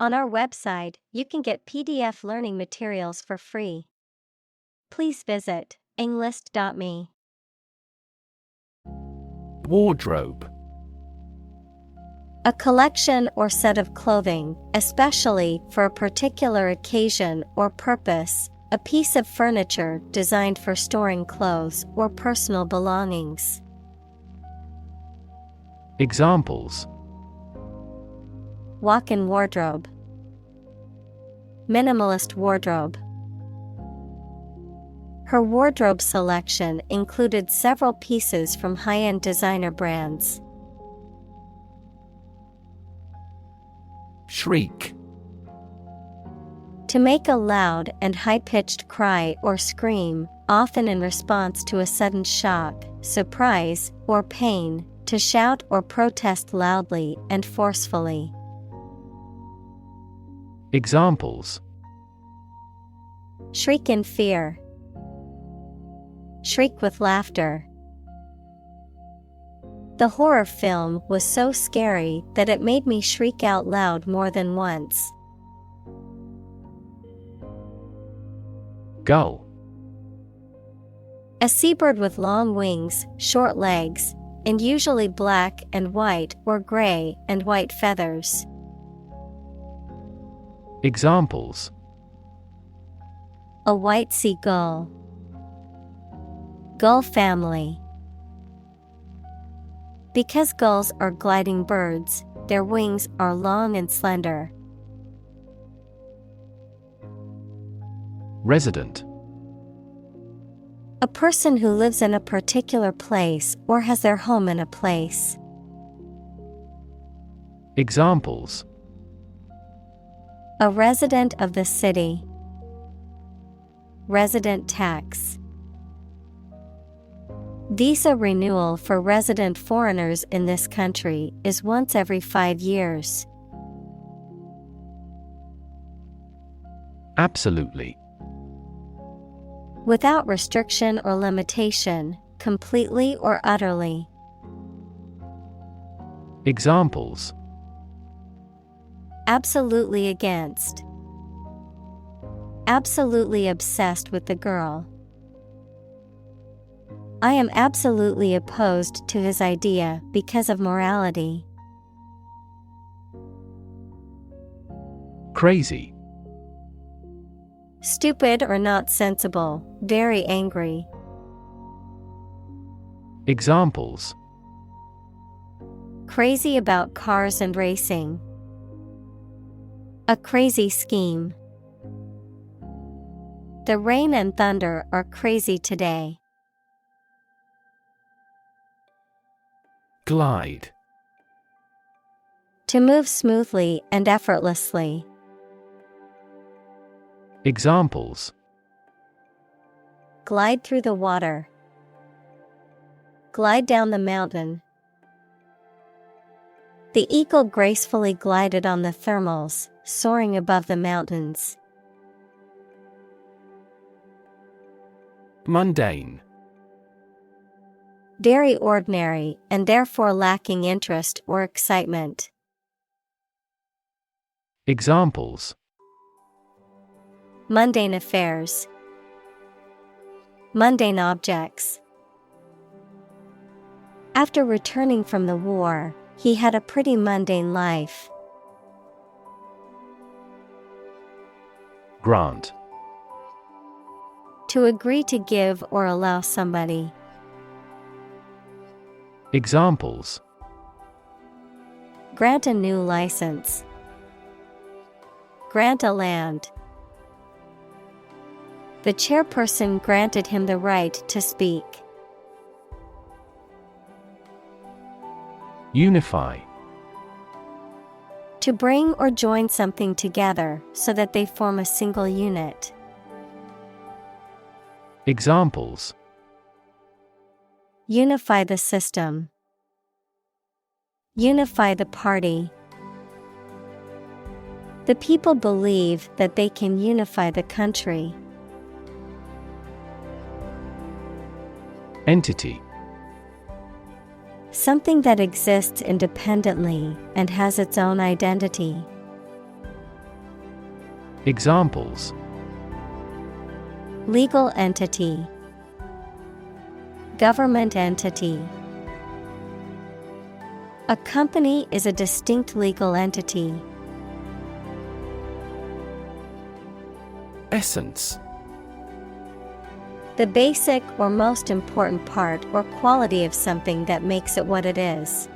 On our website, you can get PDF learning materials for free. Please visit englist.me. Wardrobe. A collection or set of clothing, especially for a particular occasion or purpose, a piece of furniture designed for storing clothes or personal belongings. Examples: Walk-in wardrobe. Minimalist wardrobe. Her wardrobe selection included several pieces from high-end designer brands. Shriek. To make a loud and high-pitched cry or scream, often in response to a sudden shock, surprise, or pain, to shout or protest loudly and forcefully. Examples: Shriek in fear. Shriek with laughter. The horror film was so scary that it made me shriek out loud more than once. Gull. A seabird with long wings, short legs, and usually black and white or gray and white feathers. Examples: A white seagull. Gull family. Because gulls are gliding birds, their wings are long and slender. Resident. A person who lives in a particular place or has their home in a place. Examples: A resident of the city. Resident tax. Visa renewal for resident foreigners in this country is once every 5 years. Absolutely. Without restriction or limitation, completely or utterly. Examples: Absolutely against. Absolutely obsessed with the girl. I am absolutely opposed to his idea because of morality. Crazy. Stupid or not sensible, very angry. Examples: Crazy about cars and racing. A crazy scheme. The rain and thunder are crazy today. Glide. To move smoothly and effortlessly. Examples: Glide through the water. Glide down the mountain. The eagle gracefully glided on the thermals, soaring above the mountains. Mundane. Very ordinary and therefore lacking interest or excitement. Examples: Mundane affairs. Mundane objects. After returning from the war, he had a pretty mundane life. Grant. To agree to give or allow somebody. Examples: Grant a new license. Grant a land. The chairperson granted him the right to speak. Unify. To bring or join something together so that they form a single unit. Examples: Unify the system. Unify the party. The people believe that they can unify the country. Entity. Something that exists independently and has its own identity. Examples: legal entity, government entity. A company is a distinct legal entity. Essence: the basic or most important part or quality of something that makes it what it is.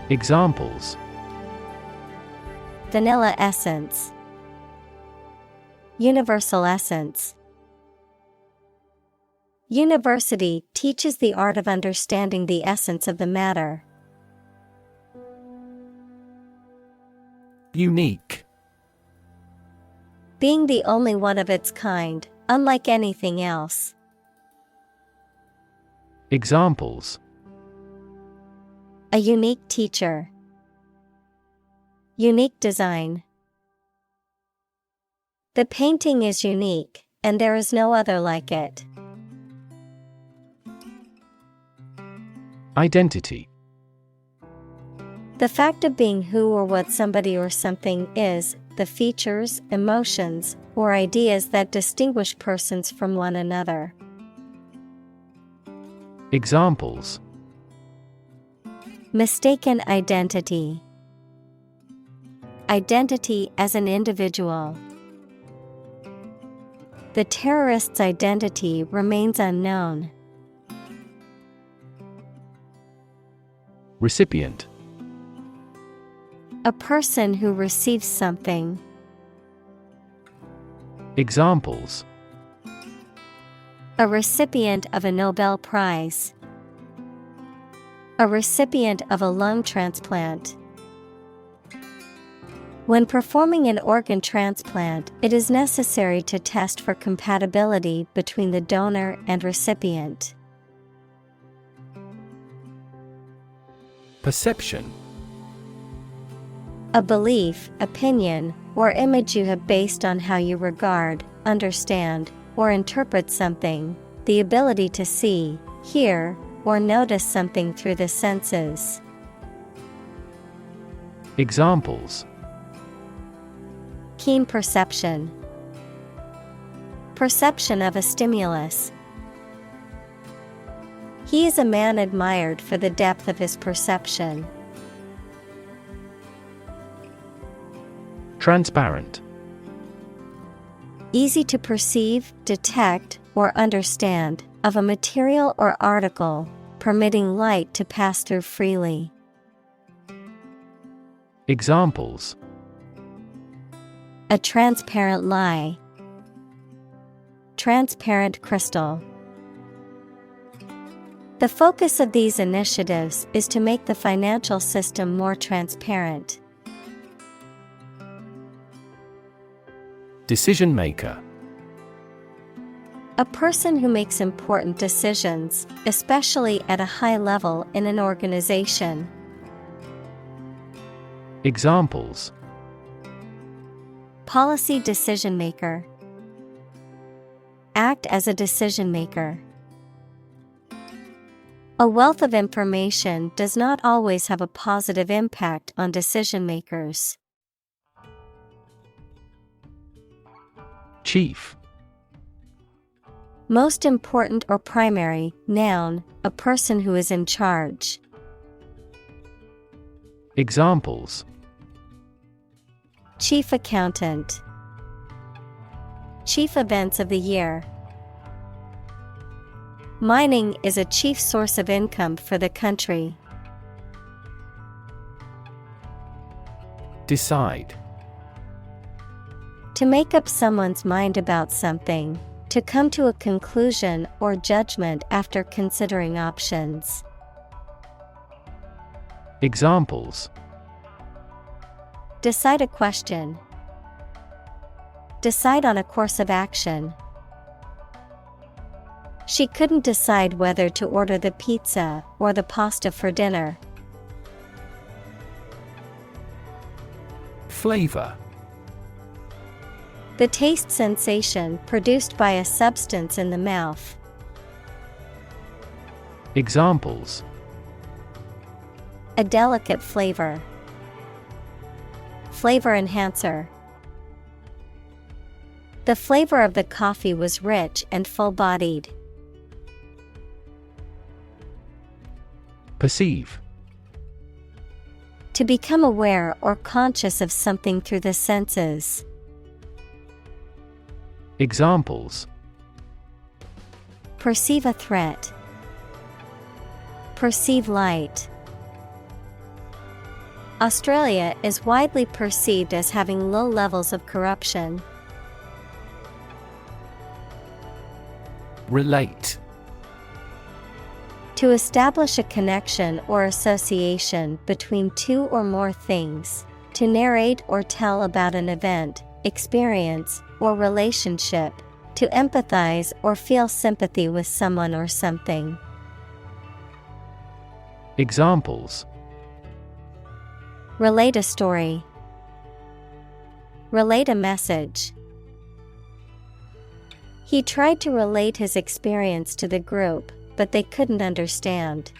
Examples: vanilla essence, universal essence. University teaches the art of understanding the essence of the matter. Unique: being the only one of its kind, unlike anything else. Examples: a unique teacher, unique design. The painting is unique, and there is no other like it. Identity: the fact of being who or what somebody or something is, the features, emotions, or ideas that distinguish persons from one another. Examples: mistaken identity, identity as an individual. The terrorist's identity remains unknown. Recipient: a person who receives something. Examples: a recipient of a Nobel Prize, a recipient of a lung transplant. When performing an organ transplant, it is necessary to test for compatibility between the donor and recipient. Perception: a belief, opinion, or image you have based on how you regard, understand, or interpret something, the ability to see, hear, or notice something through the senses. Examples: keen perception, perception of a stimulus. He is a man admired for the depth of his perception. Transparent: easy to perceive, detect, or understand, of a material or article, permitting light to pass through freely. Examples: a transparent lie, transparent crystal. The focus of these initiatives is to make the financial system more transparent. Decision maker: a person who makes important decisions, especially at a high level in an organization. Examples: policy decision maker, act as a decision maker. A wealth of information does not always have a positive impact on decision makers. Chief: most important or primary, noun, a person who is in charge. Examples: chief accountant, chief events of the year. Mining is a chief source of income for the country. Decide: to make up someone's mind about something, to come to a conclusion or judgment after considering options. Examples: decide a question, decide on a course of action. She couldn't decide whether to order the pizza or the pasta for dinner. Flavor: the taste sensation produced by a substance in the mouth. Examples: a delicate flavor, flavor enhancer. The flavor of the coffee was rich and full-bodied. Perceive. To become aware or conscious of something through the senses. Examples: Perceive a threat. Perceive light. Australia is widely perceived as having low levels of corruption. Relate. To establish a connection or association between two or more things. To narrate or tell about an event, experience, or relationship. To empathize or feel sympathy with someone or something. Examples: Relate a story. Relate a message. He tried to relate his experience to the group, but they couldn't understand.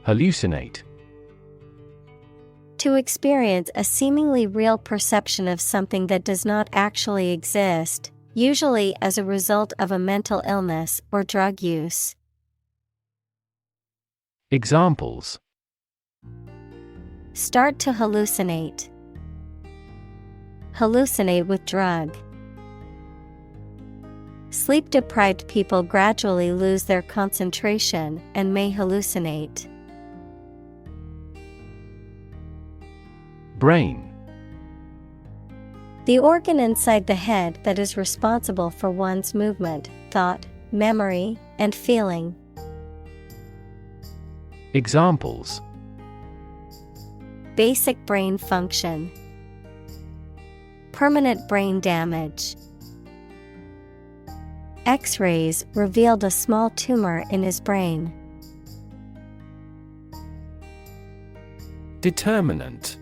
Hallucinate. To experience a seemingly real perception of something that does not actually exist, usually as a result of a mental illness or drug use. Examples: Start to hallucinate. Hallucinate with drug. Sleep-deprived people gradually lose their concentration and may hallucinate. Brain. The organ inside the head that is responsible for one's movement, thought, memory, and feeling. Examples: Basic brain function. Permanent brain damage. X-rays revealed a small tumor in his brain. Determinant.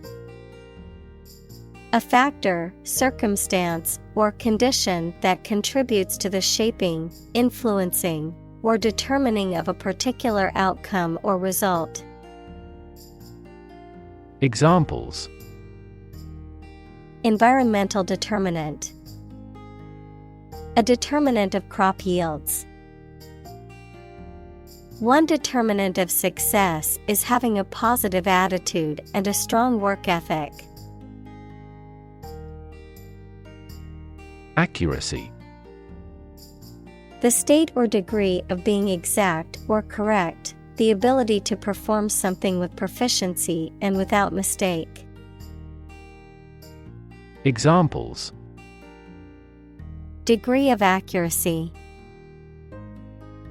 A factor, circumstance, or condition that contributes to the shaping, influencing, or determining of a particular outcome or result. Examples: Environmental determinant. A determinant of crop yields. One determinant of success is having a positive attitude and a strong work ethic. Accuracy. The state or degree of being exact or correct, the ability to perform something with proficiency and without mistake. Examples: Degree of accuracy.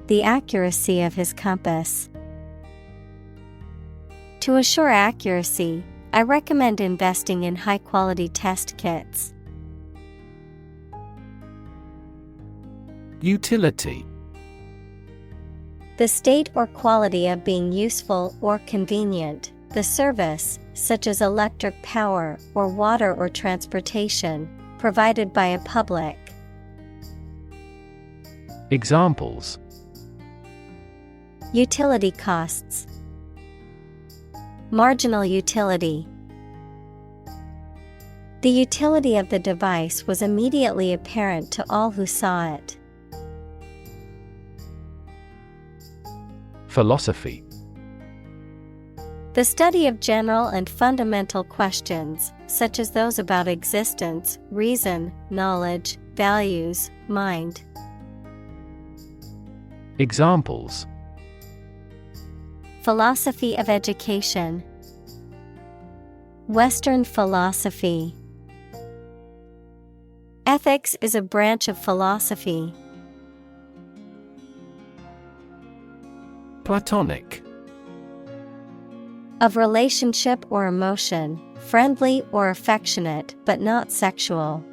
The accuracy of his compass. To assure accuracy, I recommend investing in high-quality test kits. Utility. The state or quality of being useful or convenient, the service, such as electric power or water or transportation, provided by a public. Examples: Utility costs. Marginal utility. The utility of the device was immediately apparent to all who saw it. Philosophy. The study of general and fundamental questions, such as those about existence, reason, knowledge, values, mind. Examples: Philosophy of education. Western philosophy. Ethics is a branch of philosophy. Platonic. Of relationship or emotion, friendly or affectionate but not sexual.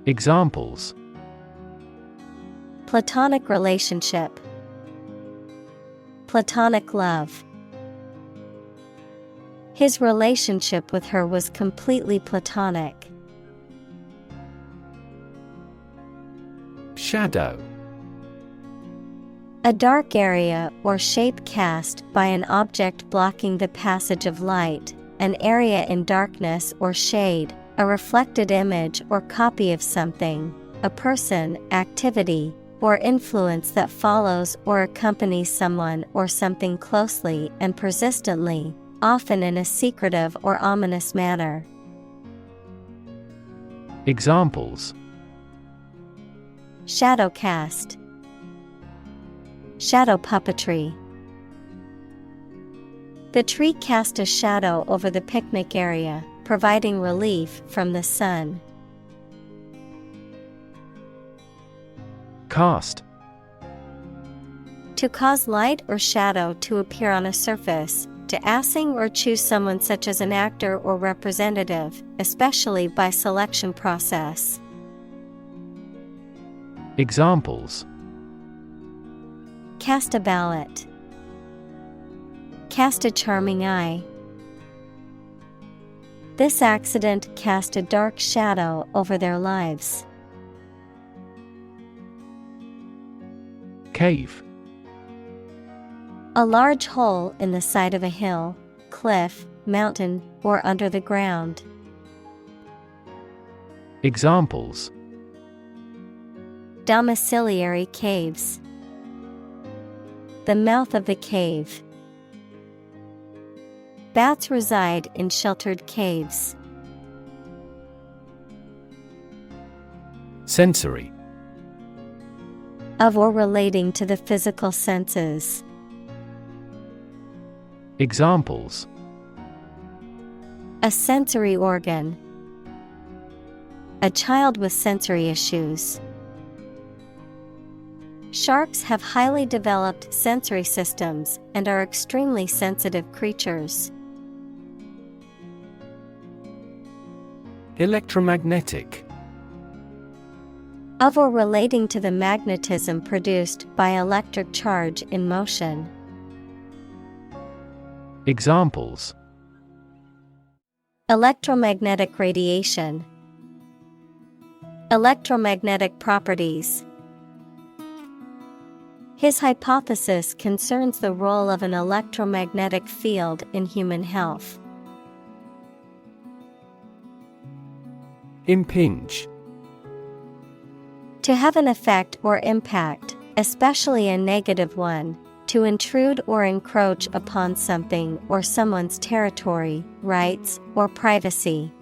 Examples: Platonic relationship. Platonic love. His relationship with her was completely platonic. Shadow. A dark area or shape cast by an object blocking the passage of light, an area in darkness or shade, a reflected image or copy of something, a person, activity, or influence that follows or accompanies someone or something closely and persistently, often in a secretive or ominous manner. Examples: Shadow cast, shadow puppetry. The tree cast a shadow over the picnic area, providing relief from the sun. Cast. To cause light or shadow to appear on a surface, to assing or choose someone such as an actor or representative, especially by selection process. Examples: Cast a ballot, cast a charming eye. This accident cast a dark shadow over their lives. Cave. A large hole in the side of a hill, cliff, mountain, or under the ground. Examples: Domiciliary caves. The mouth of the cave. Bats reside in sheltered caves. Sensory. Of or relating to the physical senses. Examples: A sensory organ. A child with sensory issues. Sharks have highly developed sensory systems and are extremely sensitive creatures. Electromagnetic. Of or relating to the magnetism produced by electric charge in motion. Examples: Electromagnetic radiation. Electromagnetic properties. His hypothesis concerns the role of an electromagnetic field in human health. Impinge. To have an effect or impact, especially a negative one, to intrude or encroach upon something or someone's territory, rights, or privacy.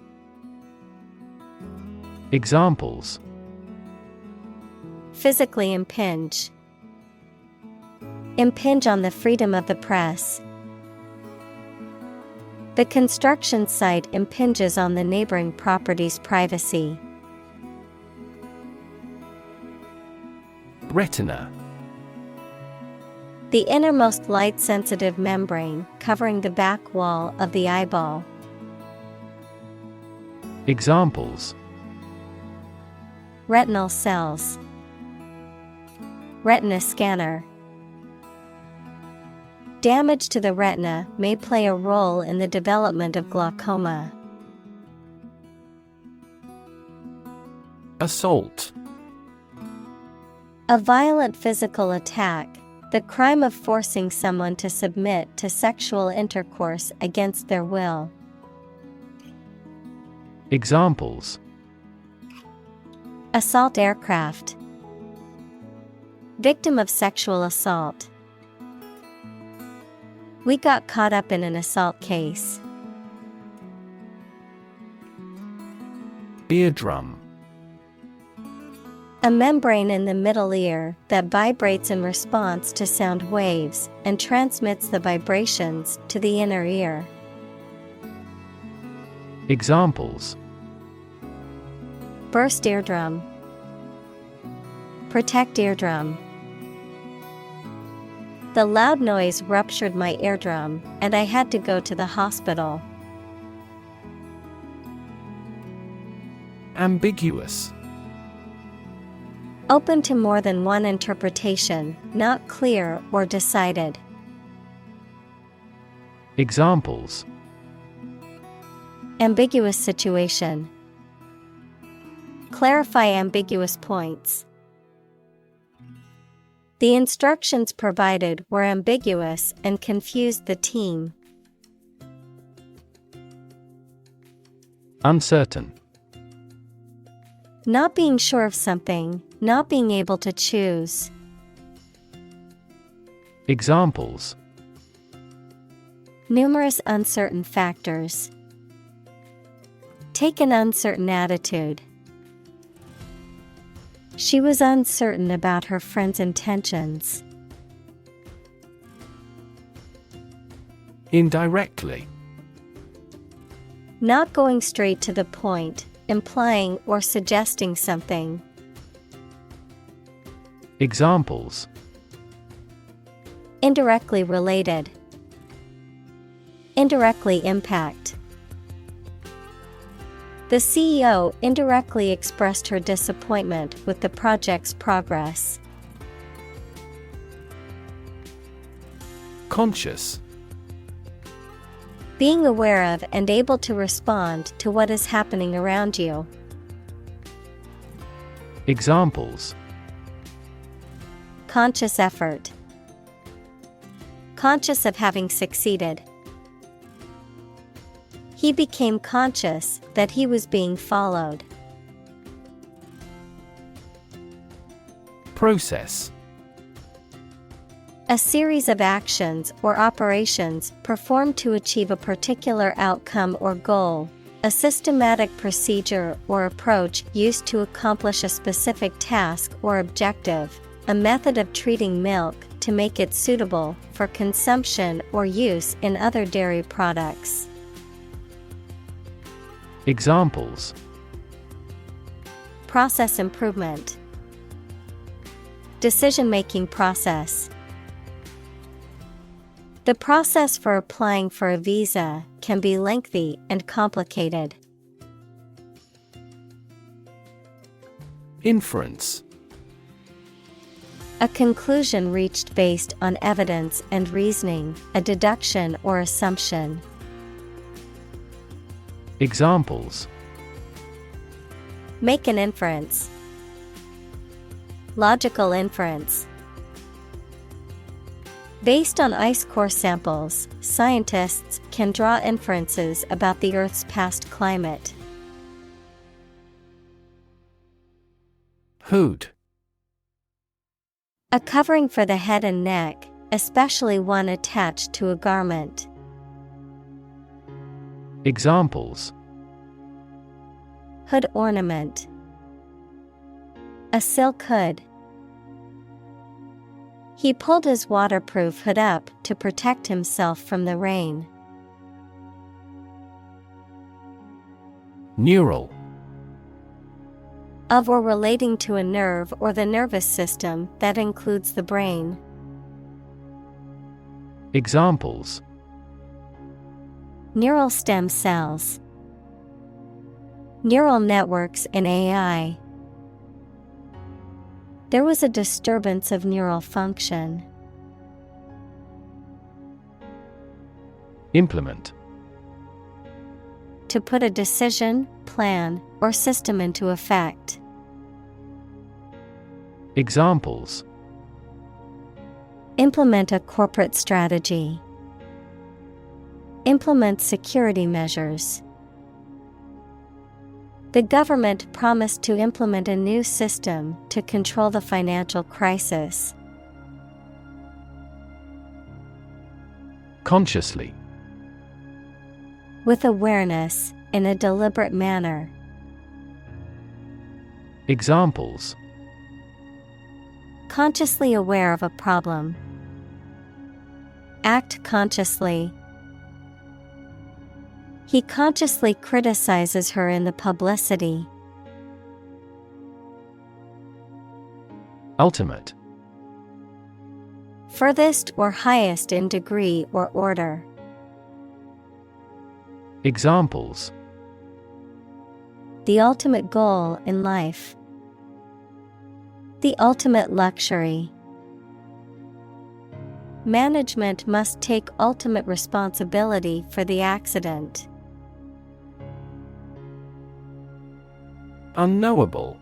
Examples: Physically impinge. Impinge on the freedom of the press. The construction site impinges on the neighboring property's privacy. Retina. The innermost light-sensitive membrane covering the back wall of the eyeball. Examples: Retinal cells. Retina scanner. Damage to the retina may play a role in the development of glaucoma. Assault. A violent physical attack, the crime of forcing someone to submit to sexual intercourse against their will. Examples: Assault aircraft. Victim of sexual assault. We got caught up in an assault case. Eardrum. A membrane in the middle ear that vibrates in response to sound waves and transmits the vibrations to the inner ear. Examples: Burst eardrum. Protect eardrum. The loud noise ruptured my eardrum, and I had to go to the hospital. Ambiguous. Open to more than one interpretation, not clear or decided. Examples: Ambiguous situation. Clarify ambiguous points. The instructions provided were ambiguous and confused the team. Uncertain. Not being sure of something, not being able to choose. Examples: Numerous uncertain factors. Take an uncertain attitude. She was uncertain about her friend's intentions. Indirectly. Not going straight to the point, implying or suggesting something. Examples: Indirectly related. Indirectly impact. The CEO indirectly expressed her disappointment with the project's progress. Conscious. Being aware of and able to respond to what is happening around you. Examples: Conscious effort. Conscious of having succeeded. He became conscious that he was being followed. Process. A series of actions or operations performed to achieve a particular outcome or goal. A systematic procedure or approach used to accomplish a specific task or objective. A method of treating milk to make it suitable for consumption or use in other dairy products. Examples: Process improvement. Decision-making process. The process for applying for a visa can be lengthy and complicated. Inference. A conclusion reached based on evidence and reasoning, a deduction or assumption. Examples: Make an inference. Logical inference. Based on ice core samples, scientists can draw inferences about the Earth's past climate. Hood. A covering for the head and neck, especially one attached to a garment. Examples: Hood ornament. A silk hood. He pulled his waterproof hood up to protect himself from the rain. Neural. Of or relating to a nerve or the nervous system that includes the brain. Examples: Neural stem cells. Neural networks in AI. There was a disturbance of neural function. Implement. To put a decision, plan, or system into effect. Examples: Implement a corporate strategy. Implement security measures. The government promised to implement a new system to control the financial crisis. Consciously. With awareness, in a deliberate manner. Examples: Consciously aware of a problem. Act consciously. He consciously criticizes her in the publicity. Ultimate. Furthest or highest in degree or order. Examples: The ultimate goal in life. The ultimate luxury. Management must take ultimate responsibility for the accident. Unknowable.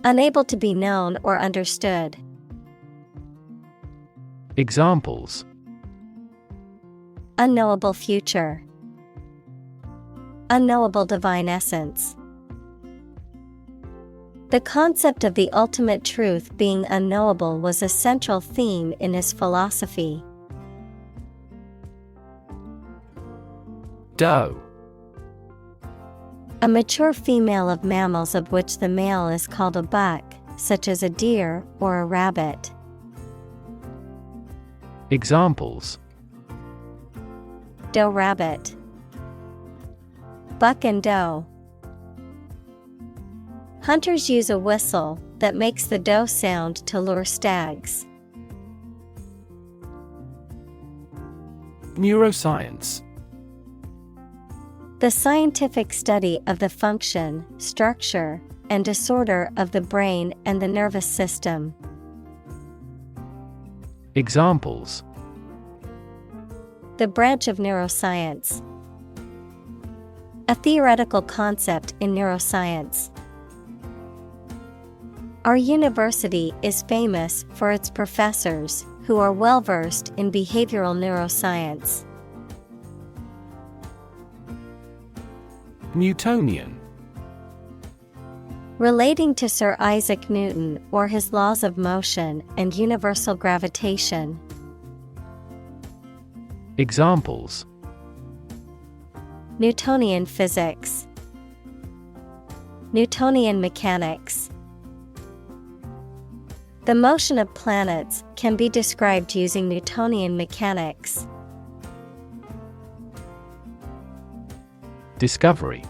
Unable to be known or understood. Examples: Unknowable future. Unknowable divine essence. The concept of the ultimate truth being unknowable was a central theme in his philosophy. Doe. A mature female of mammals of which the male is called a buck, such as a deer or a rabbit. Examples: Doe rabbit. Buck and doe. Hunters use a whistle that makes the doe sound to lure stags. Neuroscience. The scientific study of the function, structure, and disorder of the brain and the nervous system. Examples: The branch of neuroscience. A theoretical concept in neuroscience. Our university is famous for its professors, who are well versed in behavioral neuroscience. Newtonian. Relating to Sir Isaac Newton or his laws of motion and universal gravitation. Examples: Newtonian physics. Newtonian mechanics. The motion of planets can be described using Newtonian mechanics. Discovery.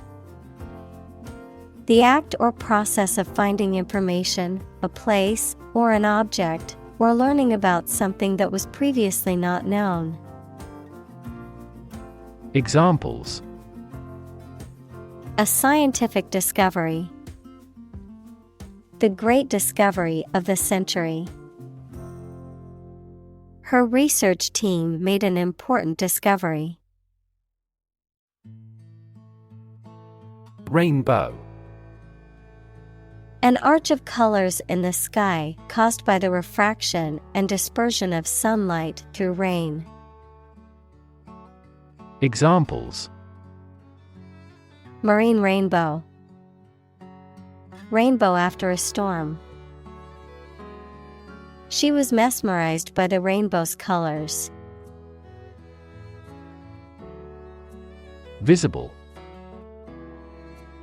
The act or process of finding information, a place, or an object, or learning about something that was previously not known. Examples: A scientific discovery. The great discovery of the century. Her research team made an important discovery. Rainbow. An arch of colors in the sky caused by the refraction and dispersion of sunlight through rain. Examples: Marine rainbow. Rainbow after a storm. She was mesmerized by the rainbow's colors. Visible.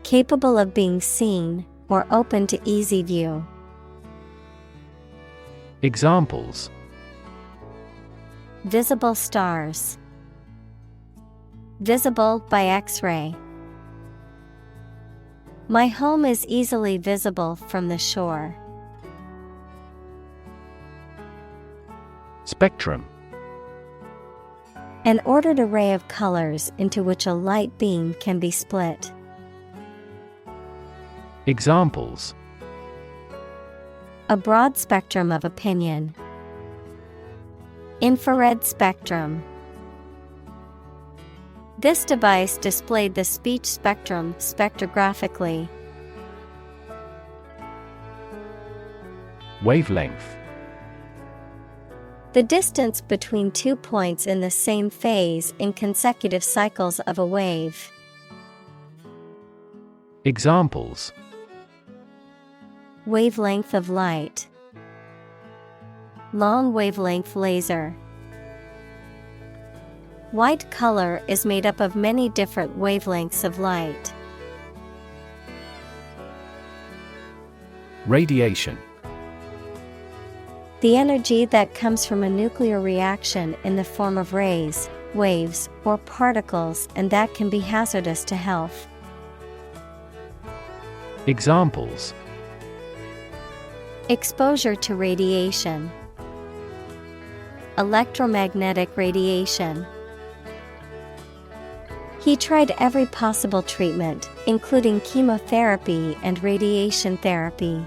Capable of being seen or open to easy view. Examples: Visible stars. Visible by X-ray. My home is easily visible from the shore. Spectrum. An ordered array of colors into which a light beam can be split. Examples: A broad spectrum of opinion. Infrared spectrum. This device displayed the speech spectrum spectrographically. Wavelength. The distance between 2 points in the same phase in consecutive cycles of a wave. Examples: Wavelength of light. Long wavelength laser. White color is made up of many different wavelengths of light. Radiation. The energy that comes from a nuclear reaction in the form of rays, waves, or particles, and that can be hazardous to health. Examples: Exposure to radiation. Electromagnetic radiation. He tried every possible treatment, including chemotherapy and radiation therapy.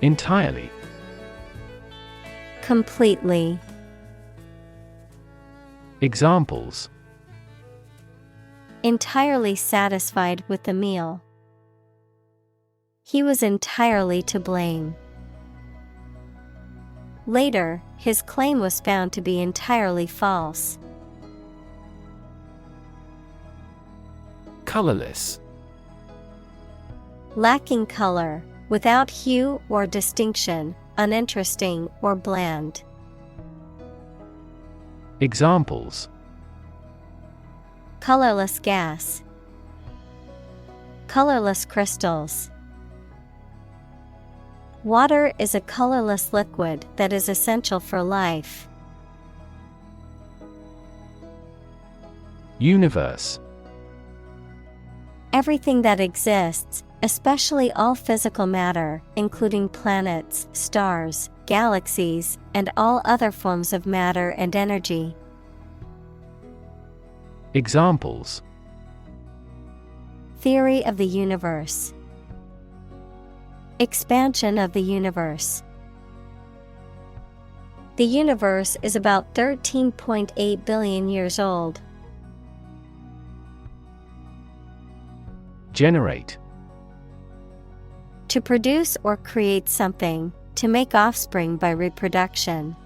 Entirely. Completely. Examples: Entirely satisfied with the meal. He was entirely to blame. Later, his claim was found to be entirely false. Colorless. Lacking color, without hue or distinction, uninteresting or bland. Examples: Colorless gas. Colorless crystals. Water is a colorless liquid that is essential for life. Universe. Everything that exists, especially all physical matter, including planets, stars, galaxies, and all other forms of matter and energy. Examples: Theory of the universe. Expansion of the universe. The universe is about 13.8 billion years old. Generate. To produce or create something, to make offspring by reproduction.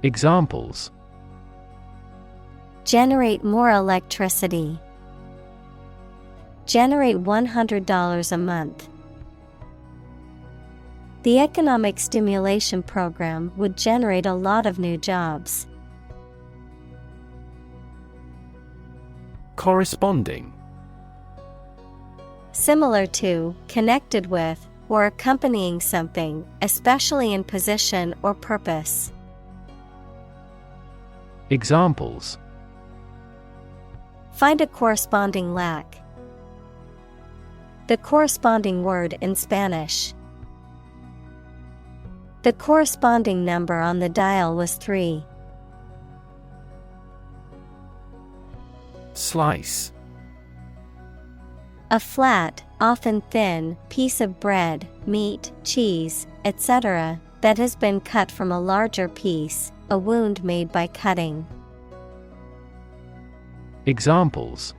Examples: Generate more electricity. Generate $100 a month. The economic stimulation program would generate a lot of new jobs. Corresponding. Similar to, connected with, or accompanying something, especially in position or purpose. Examples: Find a corresponding lack. The corresponding word in Spanish. The corresponding number on the dial was 3. Slice. A flat, often thin, piece of bread, meat, cheese, etc., that has been cut from a larger piece, a wound made by cutting. Examples: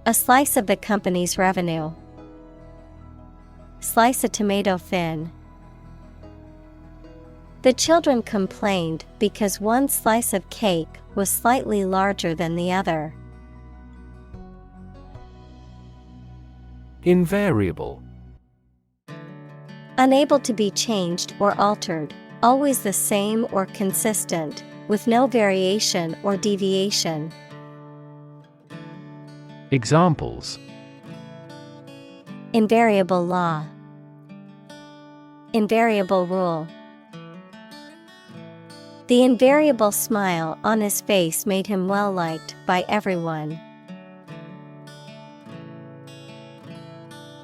A slice of the company's revenue. Slice a tomato thin. The children complained because one slice of cake was slightly larger than the other. Invariable. Unable to be changed or altered, always the same or consistent, with no variation or deviation. Examples: Invariable law. Invariable rule. The invariable smile on his face made him well liked by everyone.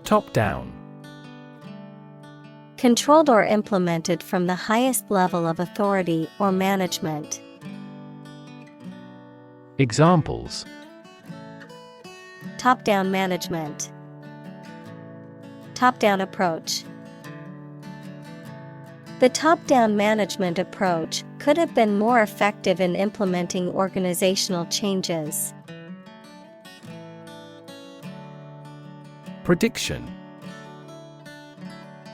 Top down. Controlled or implemented from the highest level of authority or management. Examples: Top-down management. Top-down approach. The top-down management approach could have been more effective in implementing organizational changes. Prediction.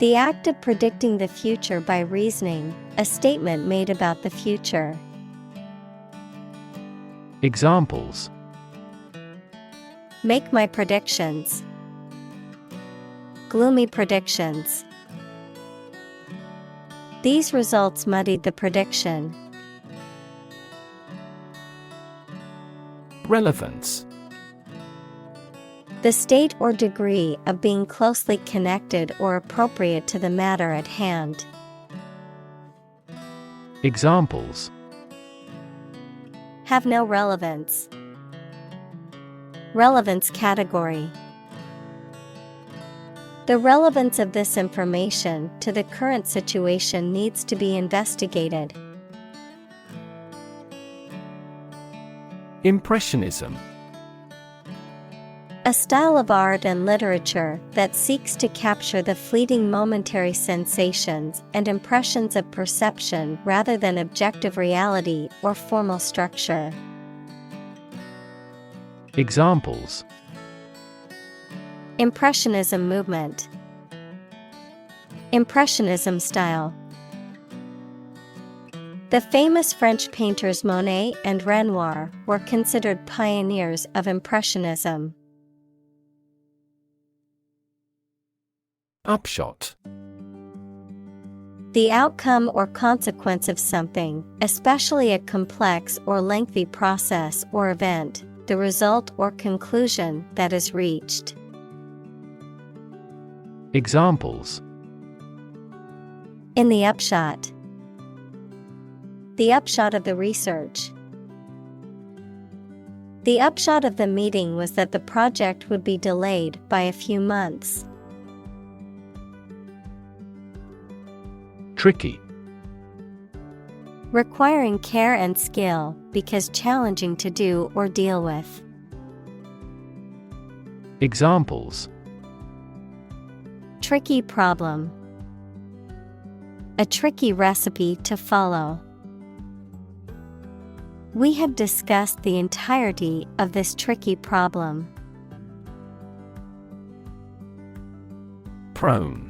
The act of predicting the future by reasoning, a statement made about the future. Examples: Make my predictions. Gloomy predictions. These results muddied the prediction. Relevance. The state or degree of being closely connected or appropriate to the matter at hand. Examples: Have no relevance. Relevance category. The relevance of this information to the current situation needs to be investigated. Impressionism. A style of art and literature that seeks to capture the fleeting momentary sensations and impressions of perception rather than objective reality or formal structure. Examples: Impressionism movement. Impressionism style. The famous French painters Monet and Renoir were considered pioneers of Impressionism. Upshot. The outcome or consequence of something, especially a complex or lengthy process or event, the result or conclusion that is reached. Examples. In the upshot. The upshot of the research. The upshot of the meeting was that the project would be delayed by a few months. Tricky. Requiring care and skill because challenging to do or deal with. Examples. Tricky problem. A tricky recipe to follow. We have discussed the entirety of this tricky problem. Prone.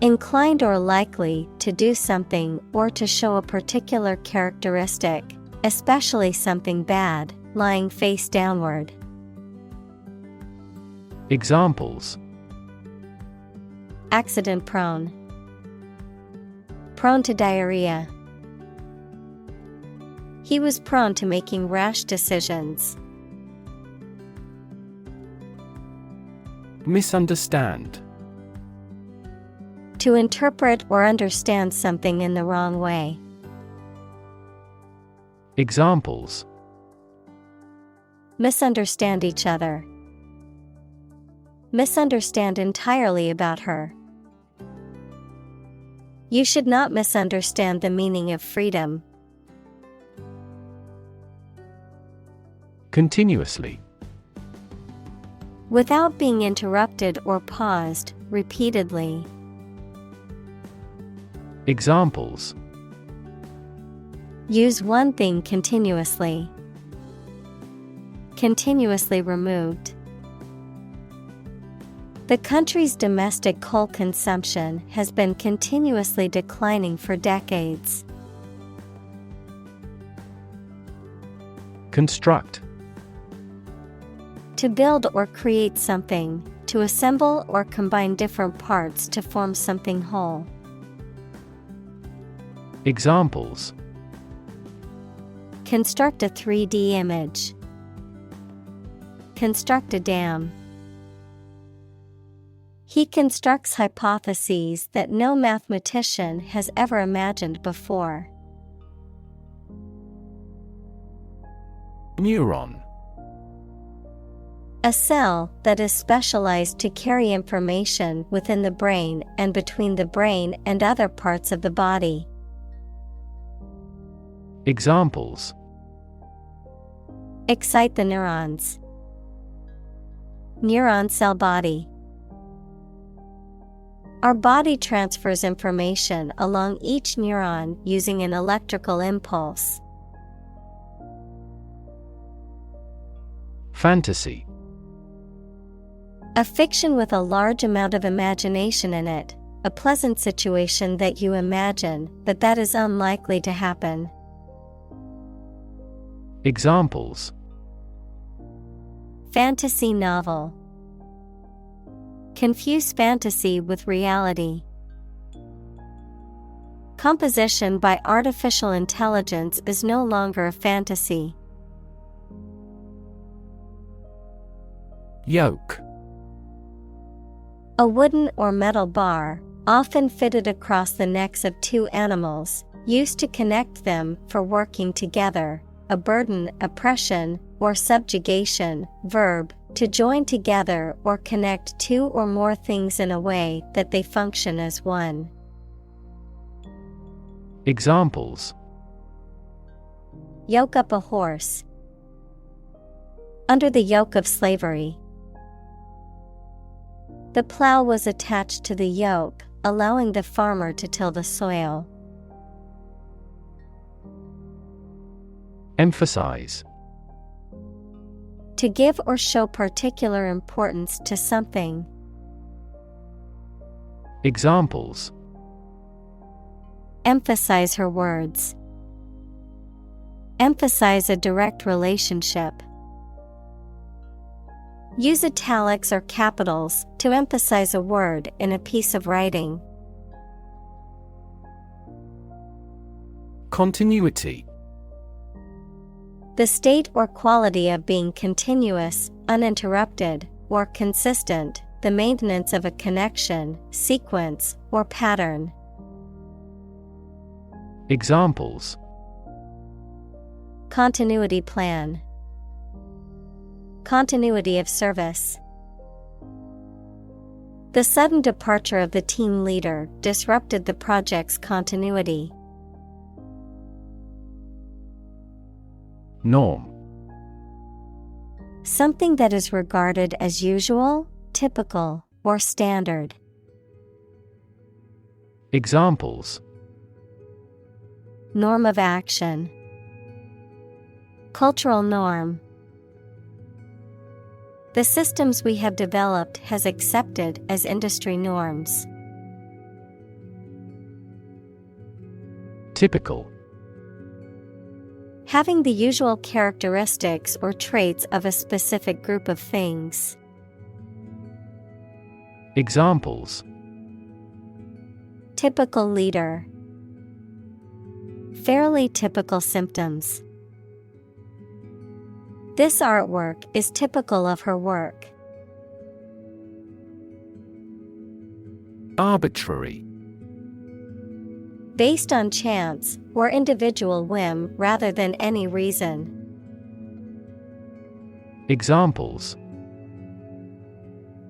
Inclined or likely to do something or to show a particular characteristic, especially something bad, lying face downward. Examples. Accident prone. Prone to diarrhea. He was prone to making rash decisions. Misunderstand. To interpret or understand something in the wrong way. Examples. Misunderstand each other. Misunderstand entirely about her. You should not misunderstand the meaning of freedom. Continuously. Without being interrupted or paused, repeatedly. Examples. Use one thing continuously. Continuously removed. The country's domestic coal consumption has been continuously declining for decades. Construct. To build or create something, to assemble or combine different parts to form something whole. Examples. Construct a 3D image. Construct a dam. He constructs hypotheses that no mathematician has ever imagined before. Neuron. A cell that is specialized to carry information within the brain and between the brain and other parts of the body. Examples. Excite the neurons. Neuron cell body. Our body transfers information along each neuron using an electrical impulse. Fantasy. A fiction with a large amount of imagination in it, a pleasant situation that you imagine, but that is unlikely to happen. Examples. Fantasy novel. Confuse fantasy with reality. Composition by artificial intelligence is no longer a fantasy. Yoke. A wooden or metal bar, often fitted across the necks of two animals, used to connect them for working together. A burden, oppression, or subjugation. Verb, to join together or connect two or more things in a way that they function as one. Examples. Yoke up a horse. Under the yoke of slavery. The plow was attached to the yoke, allowing the farmer to till the soil. Emphasize. To give or show particular importance to something. Examples. Emphasize her words. Emphasize a direct relationship. Use italics or capitals to emphasize a word in a piece of writing. Continuity. The state or quality of being continuous, uninterrupted, or consistent, the maintenance of a connection, sequence, or pattern. Examples: Continuity plan. Continuity of service. The sudden departure of the team leader disrupted the project's continuity. Norm. Something that is regarded as usual, typical, or standard. Examples: Norm of action. Cultural norm. The systems we have developed has accepted as industry norms. Typical. Having the usual characteristics or traits of a specific group of things. Examples: Typical leader. Fairly typical symptoms. This artwork is typical of her work. Arbitrary. Based on chance or individual whim rather than any reason. Examples: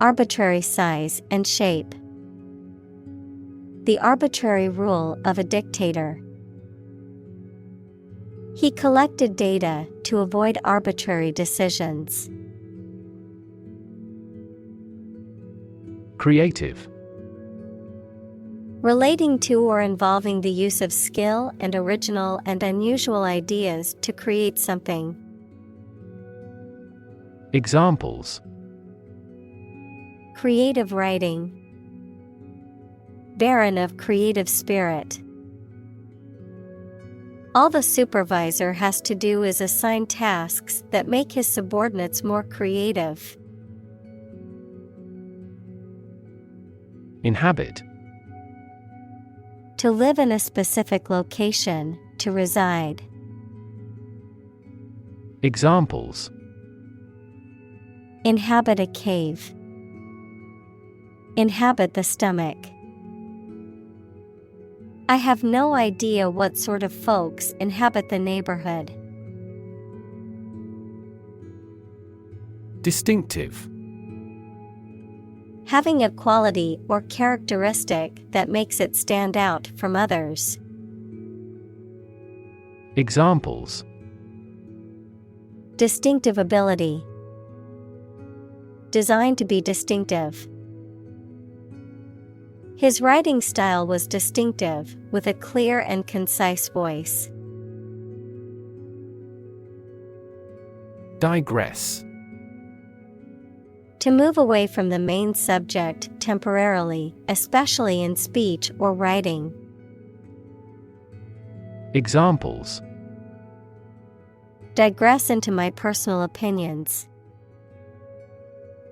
Arbitrary size and shape. The arbitrary rule of a dictator. He collected data to avoid arbitrary decisions. Creative. Relating to or involving the use of skill and original and unusual ideas to create something. Examples: Creative writing. Barren of creative spirit. All the supervisor has to do is assign tasks that make his subordinates more creative. Inhabit. To live in a specific location, to reside. Examples: Inhabit a cave. Inhabit the stomach. I have no idea what sort of folks inhabit the neighborhood. Distinctive. Having a quality or characteristic that makes it stand out from others. Examples: Distinctive ability. Designed to be distinctive. His writing style was distinctive, with a clear and concise voice. Digress. To move away from the main subject temporarily, especially in speech or writing. Examples: Digress into my personal opinions.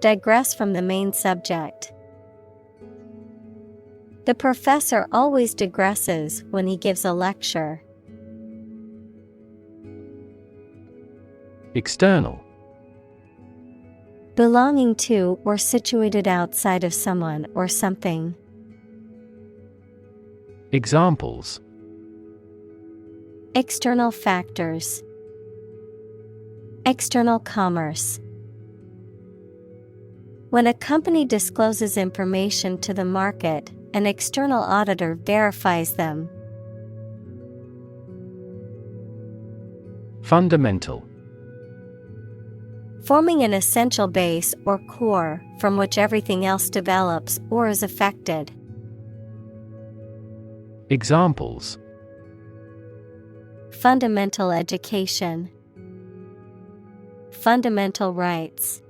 Digress from the main subject. The professor always digresses when he gives a lecture. External. Belonging to or situated outside of someone or something. Examples: External factors. External commerce. When a company discloses information to the market, an external auditor verifies them. Fundamental. Forming an essential base or core from which everything else develops or is affected. Examples: Fundamental education. Fundamental rights.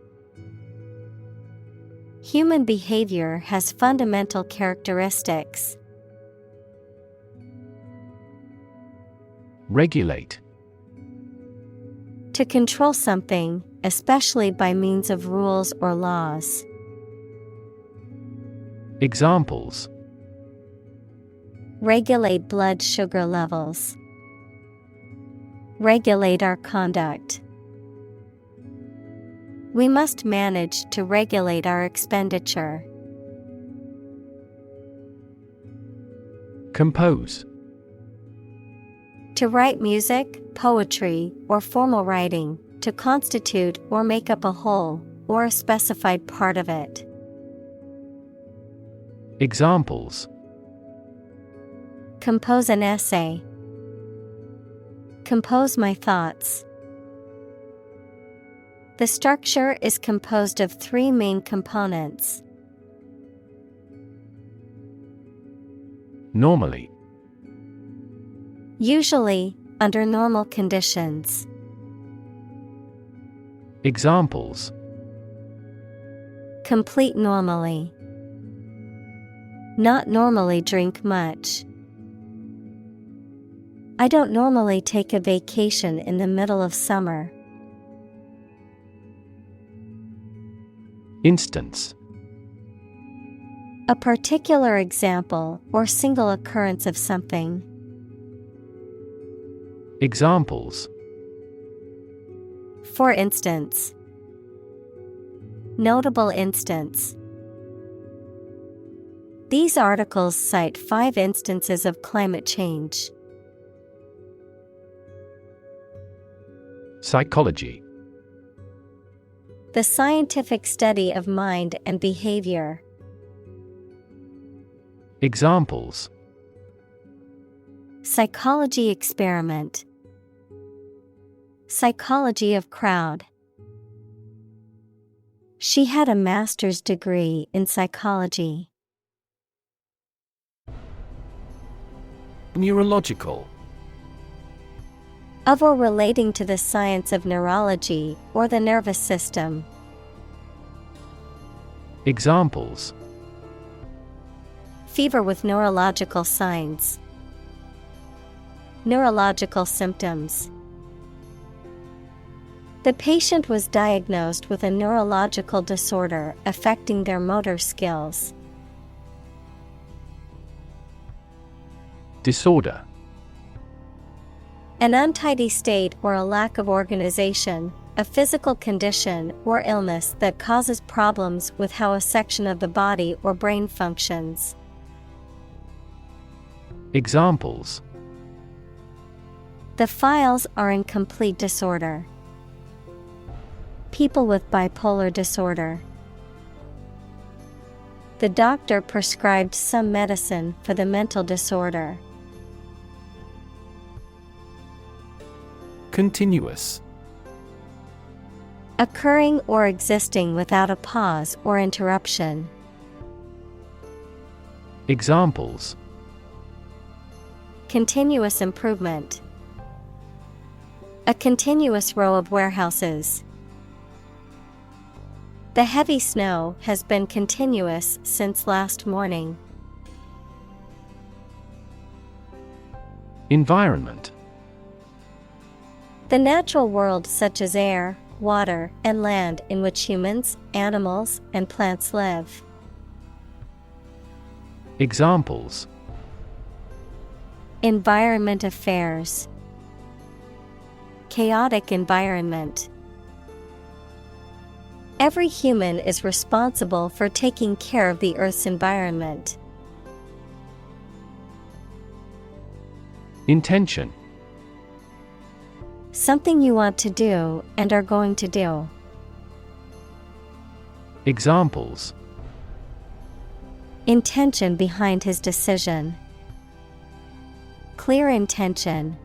Human behavior has fundamental characteristics. Regulate. To control something, especially by means of rules or laws. Examples: Regulate blood sugar levels. Regulate our conduct. We must manage to regulate our expenditure. Compose. To write music, poetry, or formal writing, to constitute or make up a whole, or a specified part of it. Examples: Compose an essay. Compose my thoughts. The structure is composed of 3 main components. Normally. Usually, under normal conditions. Examples: Complete normally. Not normally drink much. I don't normally take a vacation in the middle of summer. Instance. A particular example or single occurrence of something. Examples: For instance. Notable instance. These articles cite 5 instances of climate change. Psychology. The scientific study of mind and behavior. Examples: Psychology experiment. Psychology of crowd. She had a master's degree in psychology. Neurological. Of or relating to the science of neurology or the nervous system. Examples: Fever with neurological signs. Neurological symptoms. The patient was diagnosed with a neurological disorder affecting their motor skills. Disorder. An untidy state or a lack of organization, a physical condition or illness that causes problems with how a section of the body or brain functions. Examples: The files are in complete disorder. People with bipolar disorder. The doctor prescribed some medicine for the mental disorder. Continuous. Occurring or existing without a pause or interruption. Examples: Continuous improvement. A continuous row of warehouses. The heavy snow has been continuous since last morning. Environment. The natural world such as air, water, and land in which humans, animals, and plants live. Examples: Environment affairs. Chaotic environment. Every human is responsible for taking care of the Earth's environment. Intention. Something you want to do and are going to do. Examples: Intention behind his decision. Clear intention.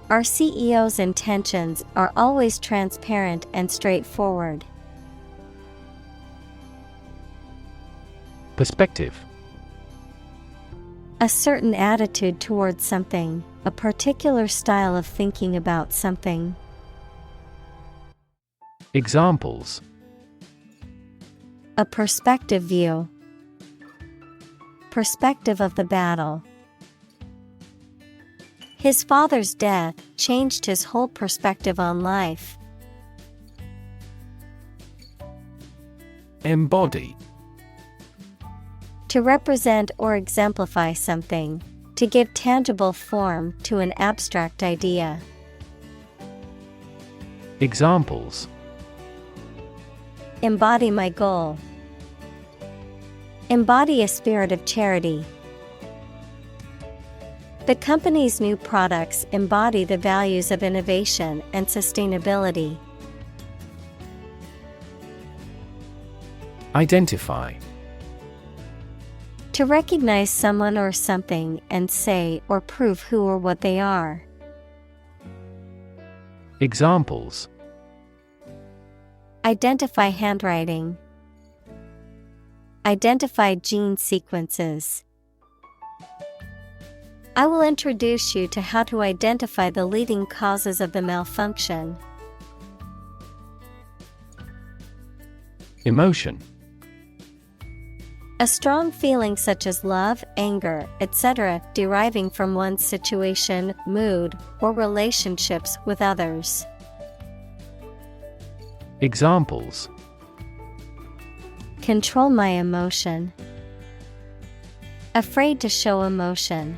Our CEO's intentions are always transparent and straightforward. Perspective. A certain attitude towards something, a particular style of thinking about something. Examples: A perspective view. Perspective of the battle. His father's death changed his whole perspective on life. Embody. To represent or exemplify something. To give tangible form to an abstract idea. Examples. Embody my goal. Embody a spirit of charity. The company's new products embody the values of innovation and sustainability. Identify. To recognize someone or something and say or prove who or what they are. Examples. Identify handwriting. Identify gene sequences. I will introduce you to how to identify the leading causes of the malfunction. Emotion. A strong feeling such as love, anger, etc., deriving from one's situation, mood, or relationships with others. Examples. Control my emotion. Afraid to show emotion.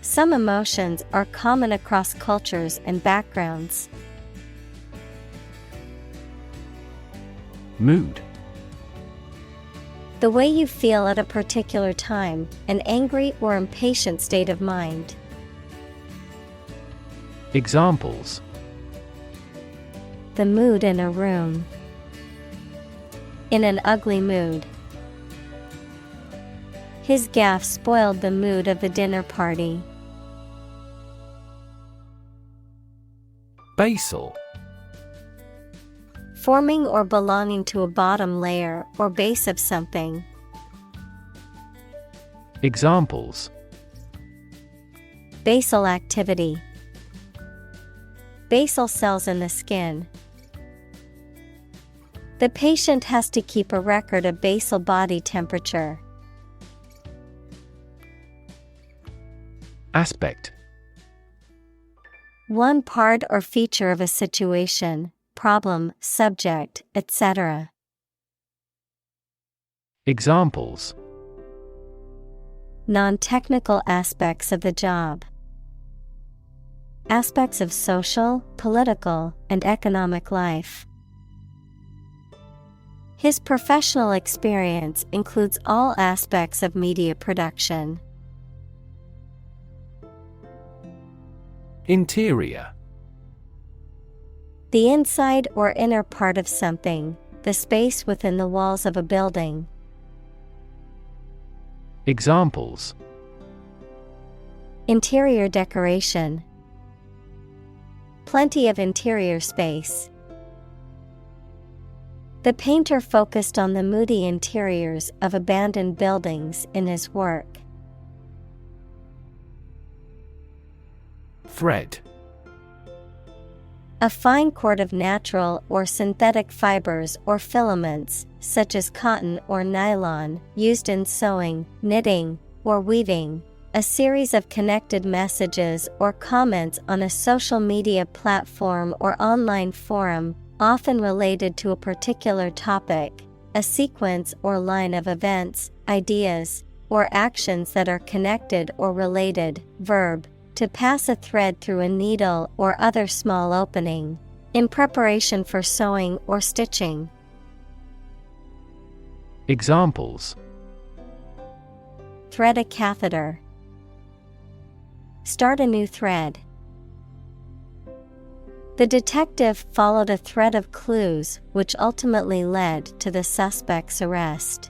Some emotions are common across cultures and backgrounds. Mood. The way you feel at a particular time, an angry or impatient state of mind. Examples. The mood in a room. In an ugly mood. His gaffe spoiled the mood of the dinner party. Basal. Forming or belonging to a bottom layer or base of something. Examples. Basal activity. Basal cells in the skin. The patient has to keep a record of basal body temperature. Aspect. One part or feature of a situation, problem, subject, etc. Examples. Non-technical aspects of the job. Aspects of social, political, and economic life. His professional experience includes all aspects of media production. Interior. The inside or inner part of something, the space within the walls of a building. Examples. Interior decoration. Plenty of interior space. The painter focused on the moody interiors of abandoned buildings in his work. Thread. A fine cord of natural or synthetic fibers or filaments, such as cotton or nylon, used in sewing, knitting, or weaving. A series of connected messages or comments on a social media platform or online forum, often related to a particular topic. A sequence or line of events, ideas, or actions that are connected or related. Verb. To pass a thread through a needle or other small opening. In preparation for sewing or stitching. Examples. Thread a catheter. Start a new thread. The detective followed a thread of clues which ultimately led to the suspect's arrest.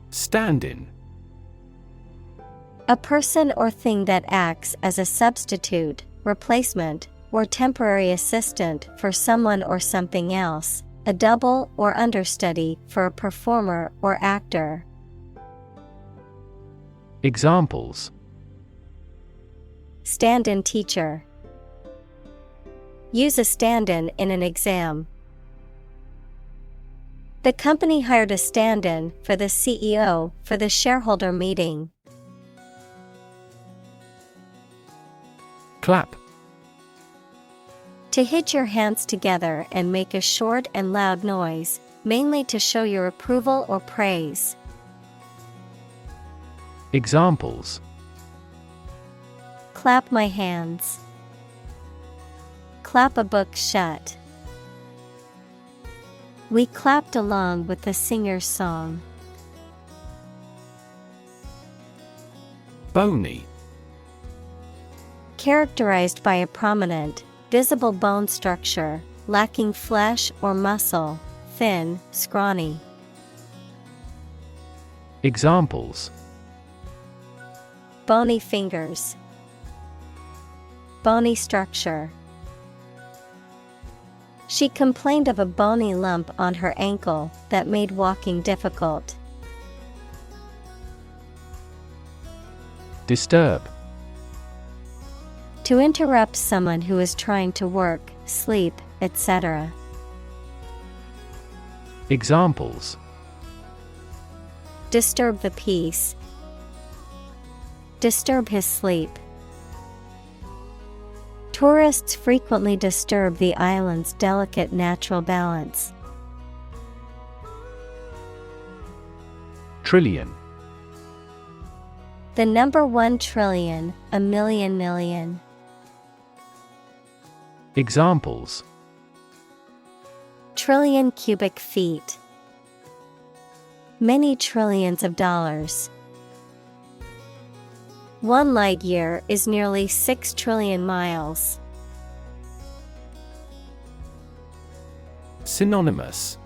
Stand-in. A person or thing that acts as a substitute, replacement, or temporary assistant for someone or something else, a double or understudy for a performer or actor. Examples. Stand-in teacher. Use a stand-in in an exam. The company hired a stand-in for the CEO for the shareholder meeting. Clap. To hit your hands together and make a short and loud noise, mainly to show your approval or praise. Examples: Clap my hands. Clap a book shut. We clapped along with the singer's song. Bony. Characterized by a prominent, visible bone structure, lacking flesh or muscle, thin, scrawny. Examples: Bony fingers. Bony structure. She complained of a bony lump on her ankle that made walking difficult. Disturb. To interrupt someone who is trying to work, sleep, etc. Examples: Disturb the peace. Disturb his sleep. Tourists frequently disturb the island's delicate natural balance. Trillion. The number 1 trillion, a million million. Examples: Trillion cubic feet. Many trillions of dollars. 1 light year is nearly 6 trillion miles. Synonymous.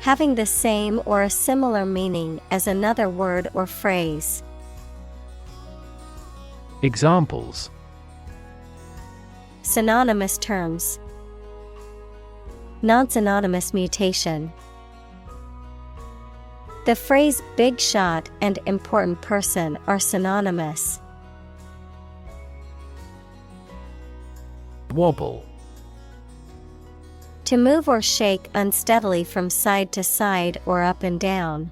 Having the same or a similar meaning as another word or phrase. Examples: Synonymous terms. Non-synonymous mutation. The phrase big shot and important person are synonymous. Wobble. To move or shake unsteadily from side to side or up and down.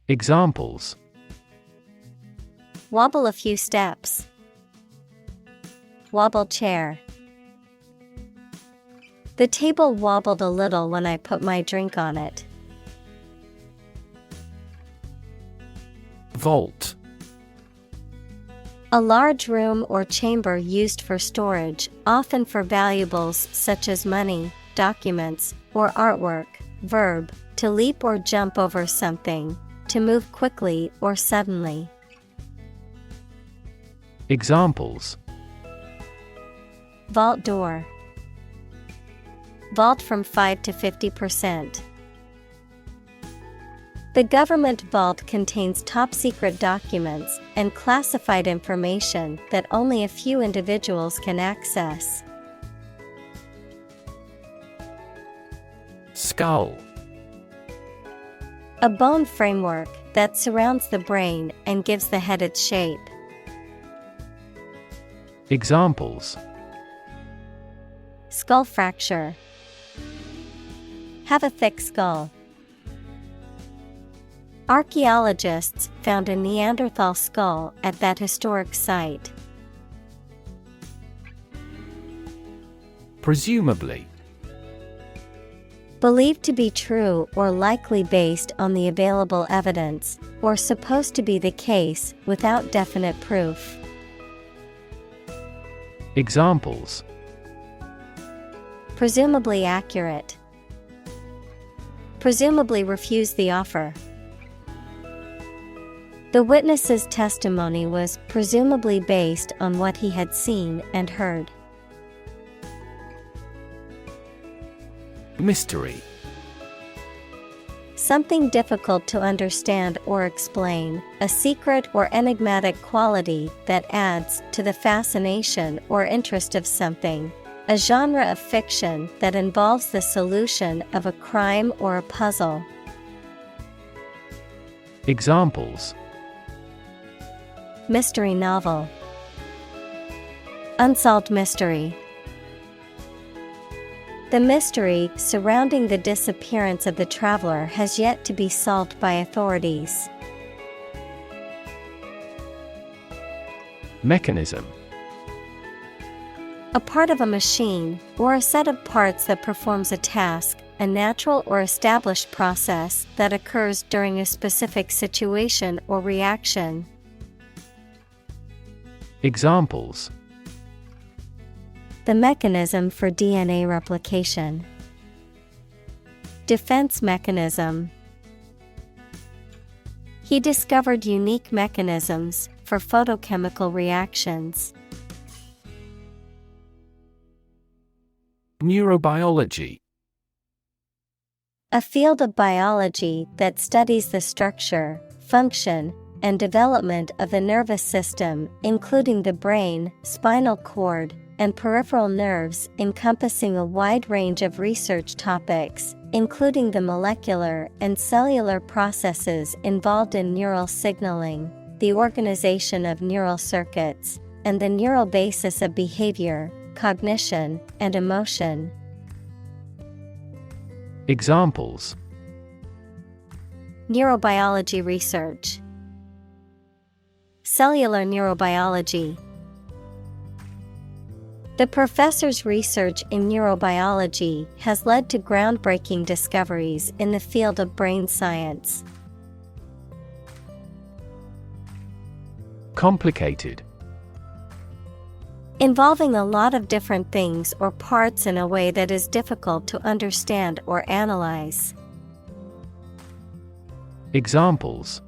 Examples: Wobble a few steps. Wobble chair. The table wobbled a little when I put my drink on it. Vault. A large room or chamber used for storage, often for valuables such as money, documents, or artwork. Verb, to leap or jump over something, to move quickly or suddenly. Examples: Vault door. Vault from 5 to 50%. The government vault contains top-secret documents and classified information that only a few individuals can access. Skull. A bone framework that surrounds the brain and gives the head its shape. Examples: Skull fracture. Have a thick skull. Archaeologists found a Neanderthal skull at that historic site. Presumably. Believed to be true or likely based on the available evidence, or supposed to be the case without definite proof. Examples: Presumably accurate. Presumably refuse the offer. The witness's testimony was presumably based on what he had seen and heard. Mystery. Something difficult to understand or explain, a secret or enigmatic quality that adds to the fascination or interest of something. A genre of fiction that involves the solution of a crime or a puzzle. Examples: Mystery novel. Unsolved mystery. The mystery surrounding the disappearance of the traveler has yet to be solved by authorities. Mechanism. A part of a machine, or a set of parts that performs a task, a natural or established process that occurs during a specific situation or reaction. Examples: The mechanism for DNA replication. Defense mechanism. He discovered unique mechanisms for photochemical reactions. Neurobiology. A field of biology that studies the structure, function, and development of the nervous system, including the brain, spinal cord, and peripheral nerves, encompassing a wide range of research topics, including the molecular and cellular processes involved in neural signaling, the organization of neural circuits, and the neural basis of behavior, cognition, and emotion. Examples: Neurobiology research. Cellular neurobiology. The professor's research in neurobiology has led to groundbreaking discoveries in the field of brain science. Complicated. Involving a lot of different things or parts in a way that is difficult to understand or analyze. Examples: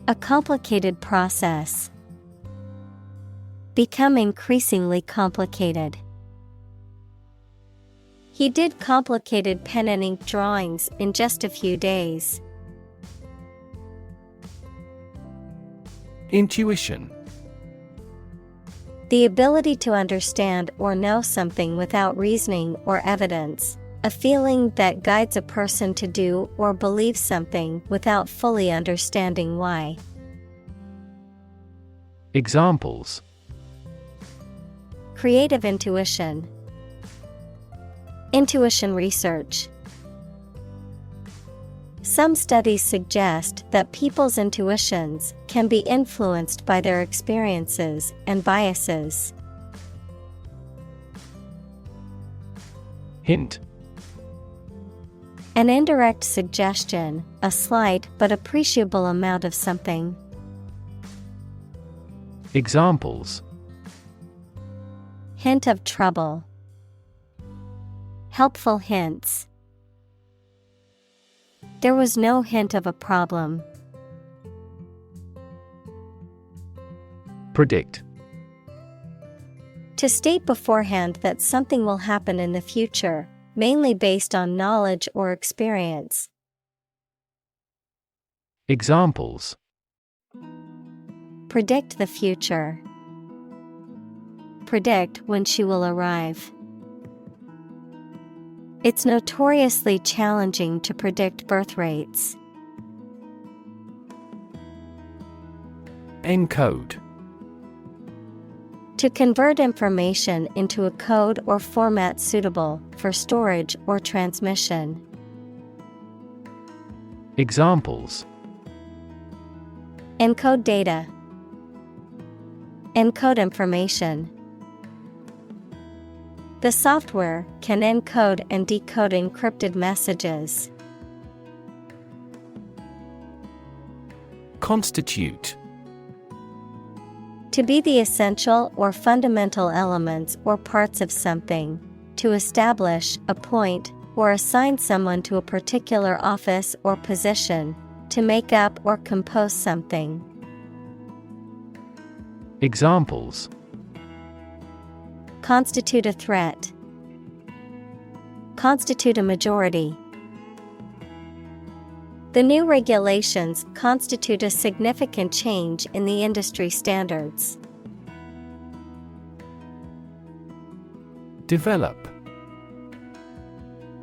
A complicated process. Become increasingly complicated. He did complicated pen and ink drawings in just a few days. Intuition. The ability to understand or know something without reasoning or evidence. A feeling that guides a person to do or believe something without fully understanding why. Examples: Creative intuition. Intuition research. Some studies suggest that people's intuitions can be influenced by their experiences and biases. Hint. An indirect suggestion, a slight but appreciable amount of something. Examples: Hint of trouble. Helpful hints. There was no hint of a problem. Predict. To state beforehand that something will happen in the future, mainly based on knowledge or experience. Examples: Predict the future. Predict when she will arrive. It's notoriously challenging to predict birth rates. Encode. To convert information into a code or format suitable for storage or transmission. Examples: Encode data. Encode information. The software can encode and decode encrypted messages. Constitute. To be the essential or fundamental elements or parts of something. To establish, appoint, or assign someone to a particular office or position. To make up or compose something. Examples: Constitute a threat. Constitute a majority. The new regulations constitute a significant change in the industry standards. Develop.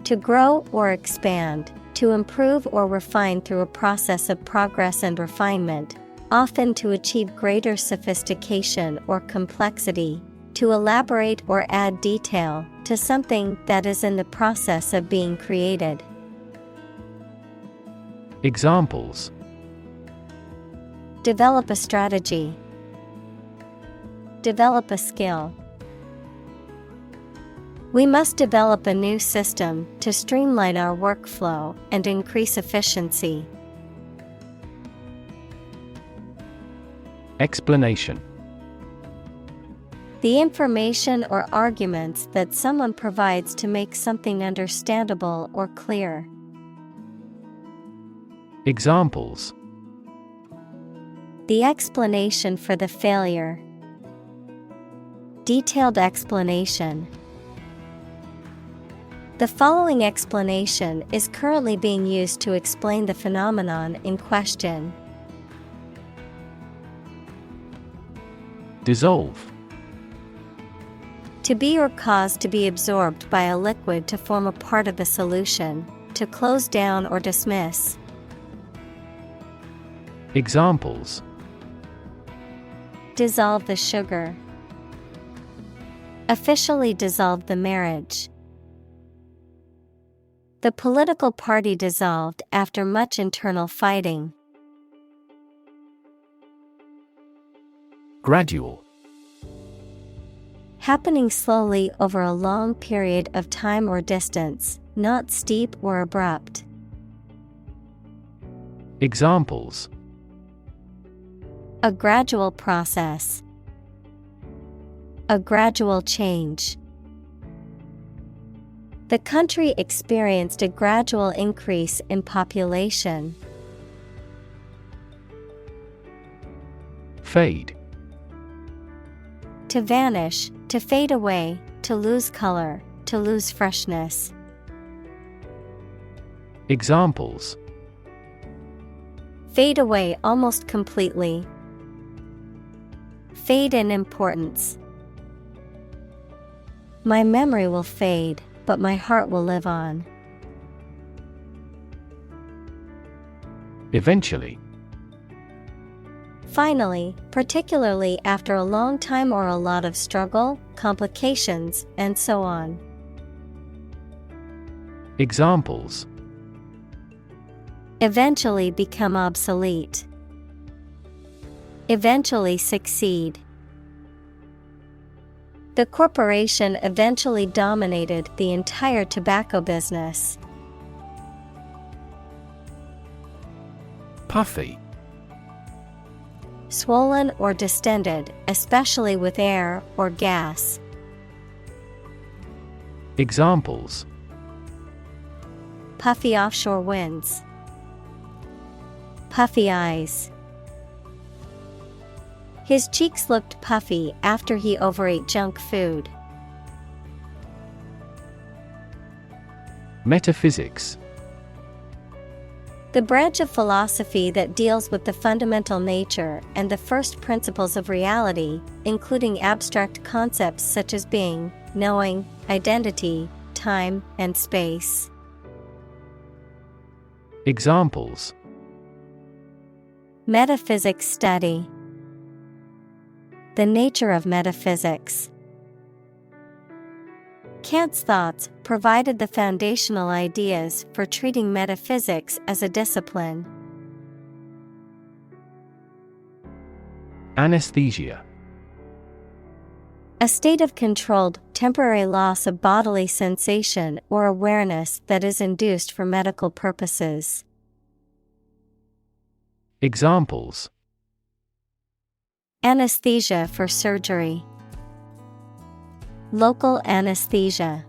To grow or expand, to improve or refine through a process of progress and refinement, often to achieve greater sophistication or complexity, To elaborate or add detail to something that is in the process of being created. Examples: Develop a strategy. Develop a skill. We must develop a new system to streamline our workflow and increase efficiency. Explanation: The information or arguments that someone provides to make something understandable or clear. Examples: The explanation for the failure. Detailed explanation. The following explanation is currently being used to explain the phenomenon in question. Dissolve: To be or cause to be absorbed by a liquid to form a part of a solution, to close down or dismiss. Examples: Dissolve the sugar. Officially dissolved the marriage. The political party dissolved after much internal fighting. Gradual: Happening slowly over a long period of time or distance, not steep or abrupt. Examples: A gradual process. A gradual change. The country experienced a gradual increase in population. Fade: To vanish, to fade away, to lose color, to lose freshness. Examples: Fade away almost completely. Fade in importance. My memory will fade, but my heart will live on. Eventually: Finally, particularly after a long time or a lot of struggle, complications, and so on. Examples: Eventually become obsolete. Eventually succeed. The corporation eventually dominated the entire tobacco business. Puffy: Swollen or distended, especially with air or gas. Examples: Puffy offshore winds. Puffy eyes. His cheeks looked puffy after he overate junk food. Metaphysics: The branch of philosophy that deals with the fundamental nature and the first principles of reality, including abstract concepts such as being, knowing, identity, time, and space. Examples: Metaphysics study. The nature of metaphysics. Kant's thoughts provided the foundational ideas for treating metaphysics as a discipline. Anesthesia: A state of controlled, temporary loss of bodily sensation or awareness that is induced for medical purposes. Examples: Anesthesia for surgery. Local anesthesia.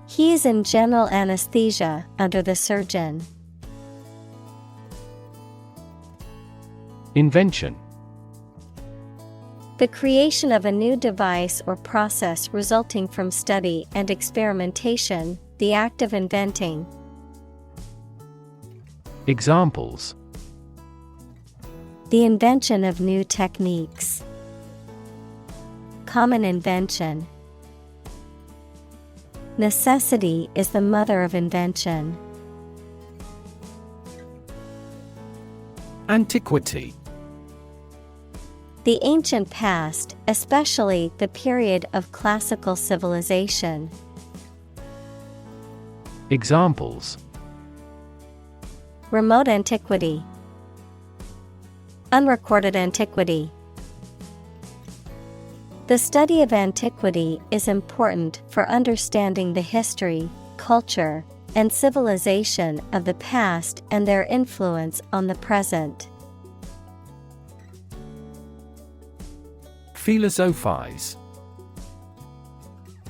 He is in general anesthesia under the surgeon. Invention: The creation of a new device or process resulting from study and experimentation, the act of inventing. Examples: The invention of new techniques. Common invention. Necessity is the mother of invention. Antiquity: The ancient past, especially the period of classical civilization. Examples: Remote antiquity. Unrecorded antiquity. The study of antiquity is important for understanding the history, culture, and civilization of the past and their influence on the present. Philosophize.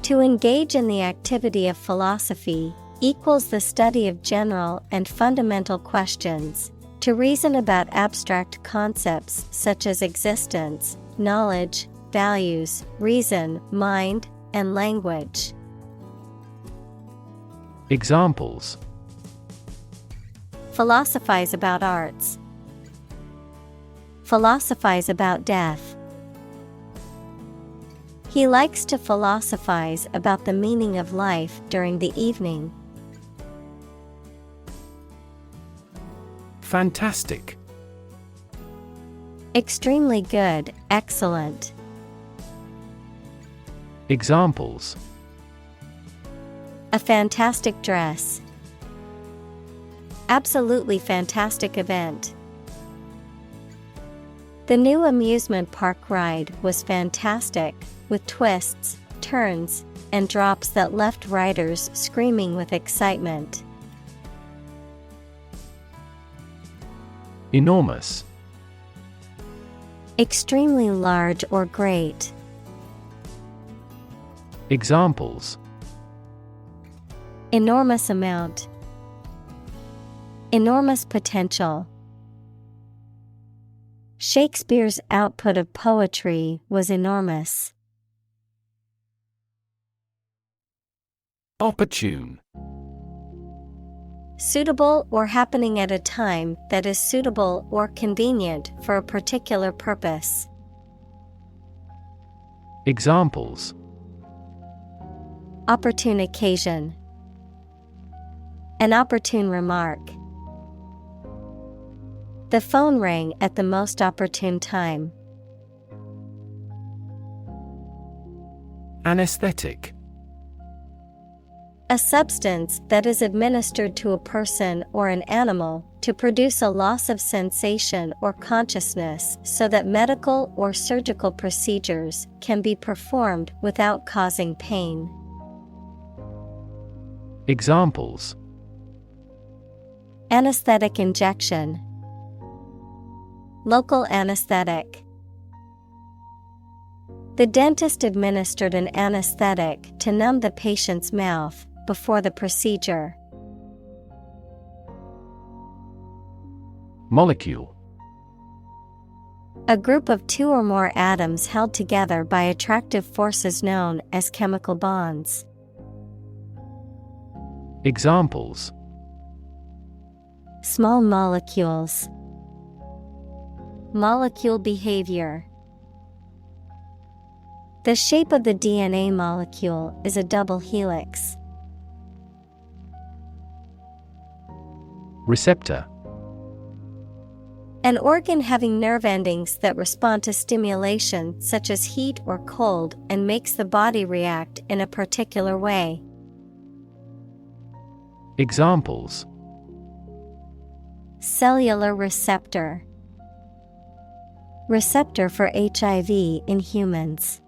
To engage in the activity of philosophy equals the study of general and fundamental questions, to reason about abstract concepts such as existence, knowledge, values, reason, mind, and language. Examples: Philosophize about arts. Philosophize about death. He likes to philosophize about the meaning of life during the evening. Fantastic. Extremely good, excellent. Examples: A fantastic dress. Absolutely fantastic event. The new amusement park ride was fantastic, with twists, turns, and drops that left riders screaming with excitement. Enormous. Extremely large or great. Examples: Enormous amount. Enormous potential. Shakespeare's output of poetry was enormous. Opportune. Suitable or happening at a time that is suitable or convenient for a particular purpose. Examples: Opportune occasion. An opportune remark. The phone rang at the most opportune time. Anesthetic. A substance that is administered to a person or an animal to produce a loss of sensation or consciousness so that medical or surgical procedures can be performed without causing pain. Examples: Anesthetic injection. Local anesthetic. The dentist administered an anesthetic to numb the patient's mouth before the procedure. Molecule. A group of two or more atoms held together by attractive forces known as chemical bonds. Examples: Small molecules. Molecule behavior. The shape of the DNA molecule is a double helix. Receptor. An organ having nerve endings that respond to stimulation such as heat or cold and makes the body react in a particular way. Examples: Cellular receptor. Receptor for HIV in humans.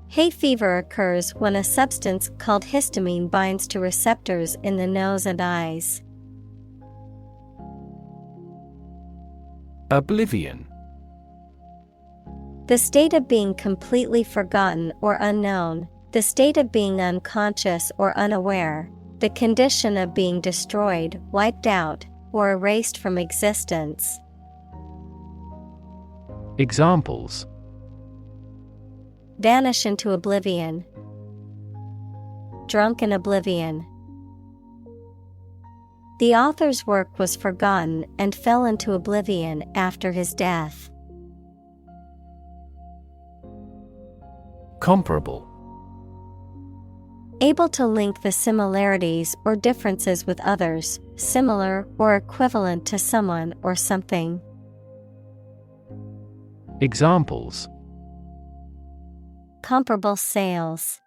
Hay fever occurs when a substance called histamine binds to receptors in the nose and eyes. Oblivion. The state of being completely forgotten or unknown, the state of being unconscious or unaware, the condition of being destroyed, wiped out, or erased from existence. Examples: Vanish into oblivion. Drunken oblivion. The author's work was forgotten and fell into oblivion after his death. Comparable. Able to link the similarities or differences with others, similar or equivalent to someone or something. Examples: comparable sales,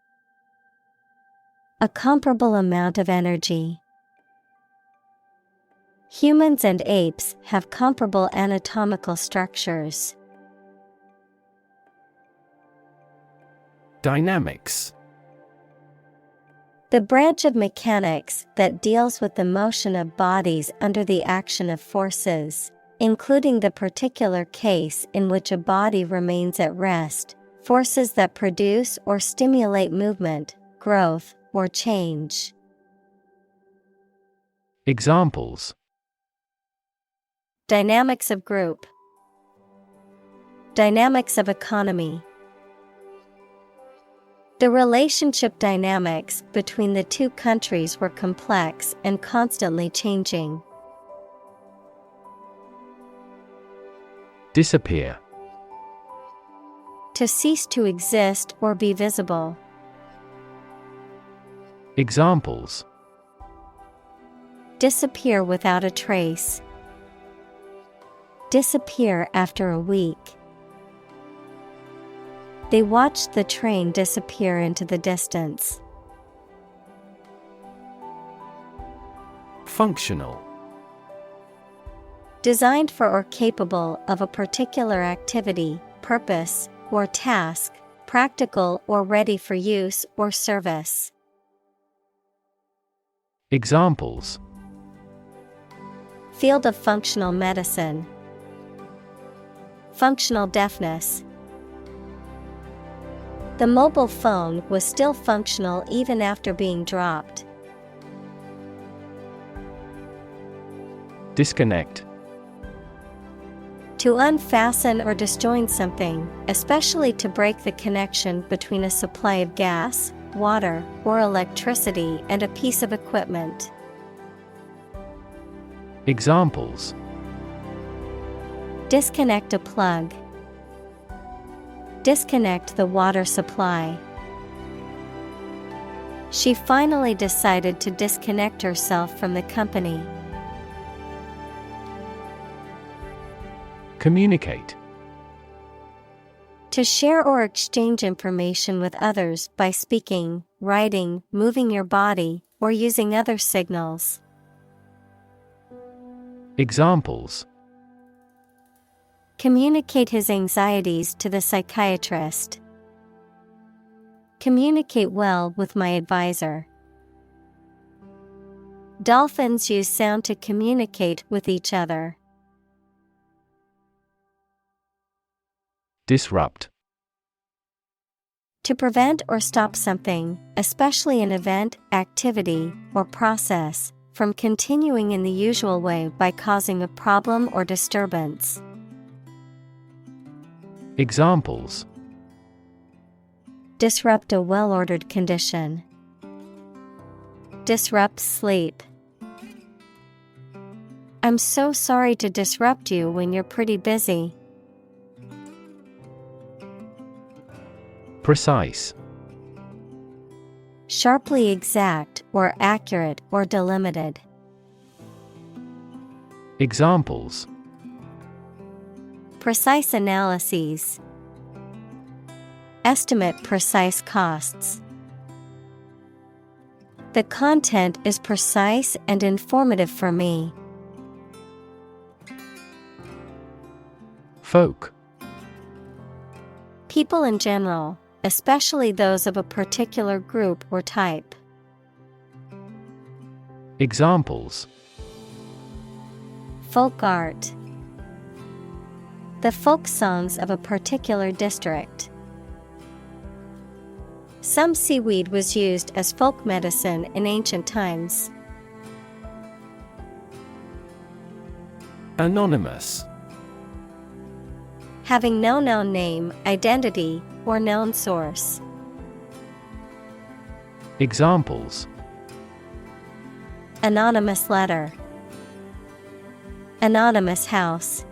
a comparable amount of energy. Humans and apes have comparable anatomical structures. Dynamics: the branch of mechanics that deals with the motion of bodies under the action of forces, including the particular case in which a body remains at rest, forces that produce or stimulate movement, growth, or change. Examples: dynamics of group, dynamics of economy. The relationship dynamics between the two countries were complex and constantly changing. Disappear: to cease to exist or be visible. Examples: disappear without a trace, disappear after a week. They watched the train disappear into the distance. Functional: designed for or capable of a particular activity, purpose, or task, practical or ready for use or service. Examples: field of functional medicine, functional deafness. The mobile phone was still functional even after being dropped. Disconnect: to unfasten or disjoin something, especially to break the connection between a supply of gas, water, or electricity and a piece of equipment. Examples: disconnect a plug, disconnect the water supply. She finally decided to disconnect herself from the company. Communicate: to share or exchange information with others by speaking, writing, moving your body, or using other signals. Examples: communicate his anxieties to the psychiatrist. Communicate well with my advisor. Dolphins use sound to communicate with each other. Disrupt: to prevent or stop something, especially an event, activity, or process, from continuing in the usual way by causing a problem or disturbance. Examples: disrupt a well-ordered condition. Disrupt sleep. I'm so sorry to disrupt you when you're pretty busy. Precise: sharply exact or accurate or delimited. Examples: precise analyses. Estimate precise costs. The content is precise and informative for me. Folk: people in general, especially those of a particular group or type. Examples: folk art. The folk songs of a particular district. Some seaweed was used as folk medicine in ancient times. Anonymous: having no known name, identity, or known source. Examples: anonymous letter. Anonymous house.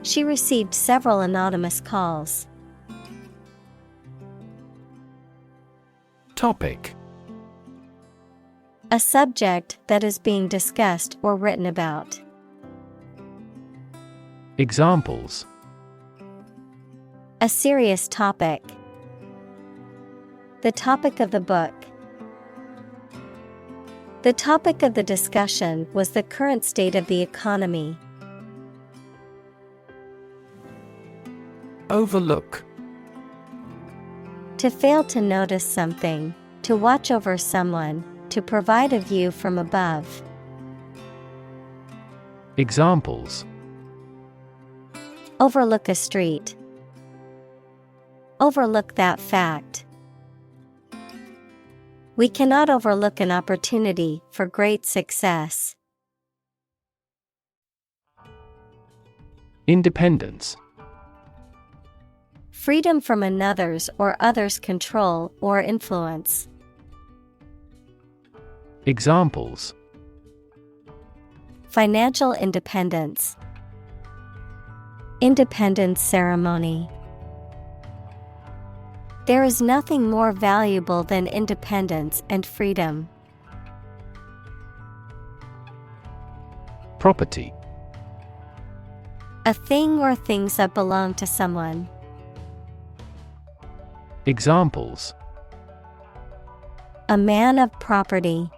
She received several anonymous calls. Topic: a subject that is being discussed or written about. Examples: a serious topic. The topic of the book. The topic of the discussion was the current state of the economy. Overlook. To fail to notice something, to watch over someone, to provide a view from above. Examples: Overlook a street. Overlook that fact. We cannot overlook an opportunity for great success. Independence. Freedom from another's or others' control or influence. Examples: Financial independence. Independence ceremony. There is nothing more valuable than independence and freedom. Property. A thing or things that belong to someone. Examples: A man of property.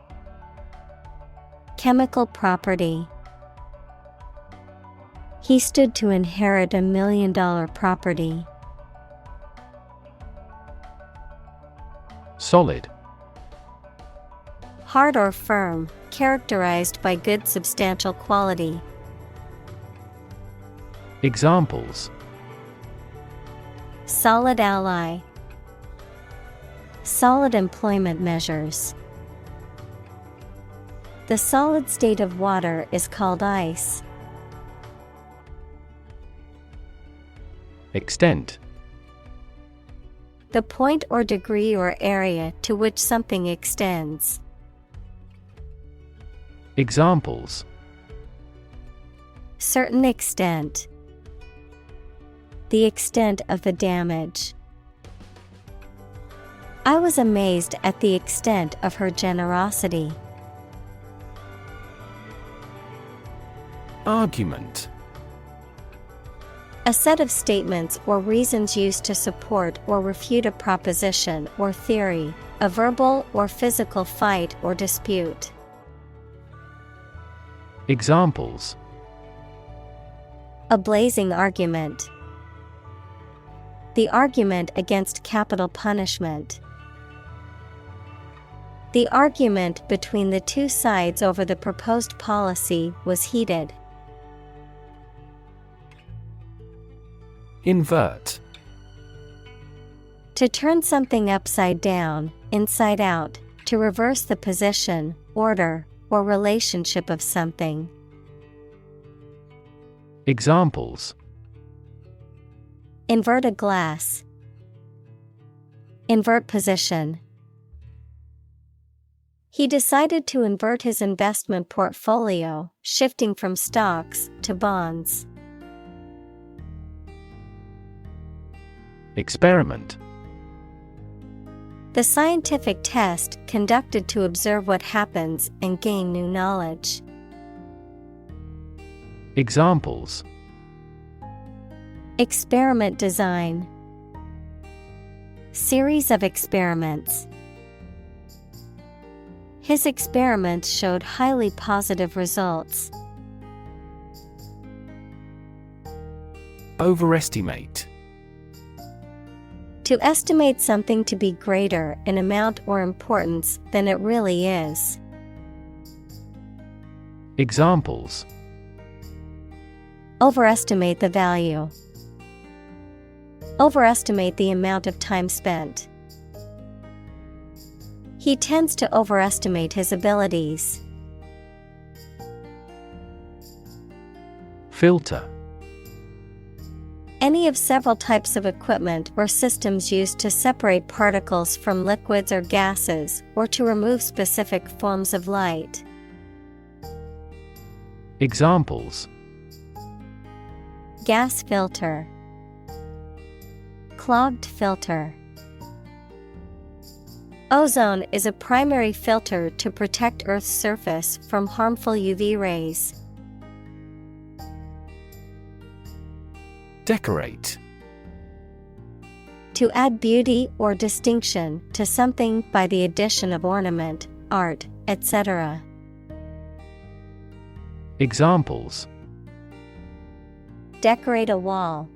Chemical property. He stood to inherit $1 million property. Solid. Hard or firm, characterized by good substantial quality. Examples: Solid ally. Solid employment measures. The solid state of water is called ice. Extent. The point or degree or area to which something extends. Examples: Certain extent. The extent of the damage. I was amazed at the extent of her generosity. Argument. A set of statements or reasons used to support or refute a proposition or theory, a verbal or physical fight or dispute. Examples: A blazing argument. The argument against capital punishment. The argument between the two sides over the proposed policy was heated. Invert. To turn something upside down, inside out, to reverse the position, order, or relationship of something. Examples: Invert a glass. Invert position. He decided to invert his investment portfolio, shifting from stocks to bonds. Experiment. The scientific test conducted to observe what happens and gain new knowledge. Examples: Experiment design. Series of experiments. His experiments showed highly positive results. Overestimate. To estimate something to be greater in amount or importance than it really is. Examples: Overestimate the value. Overestimate the amount of time spent. He tends to overestimate his abilities. Filter. Any of several types of equipment or systems used to separate particles from liquids or gases or to remove specific forms of light. Examples: Gas filter. Clogged filter. Ozone is a primary filter to protect Earth's surface from harmful UV rays. Decorate. To add beauty or distinction to something by the addition of ornament, art, etc. Examples: decorate a wall,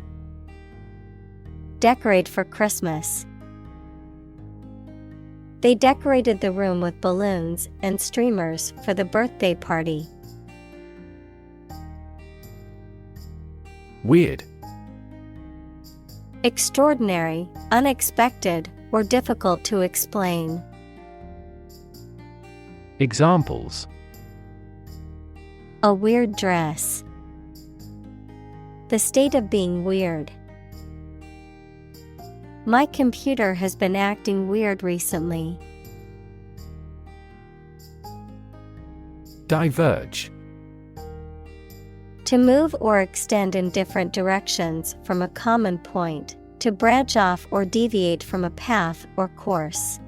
decorate for Christmas. They decorated the room with balloons and streamers for the birthday party. Weird. Extraordinary, unexpected, or difficult to explain. Examples: a weird dress. The state of being weird. My computer has been acting weird recently. Diverge. To move or extend in different directions from a common point, to branch off or deviate from a path or course.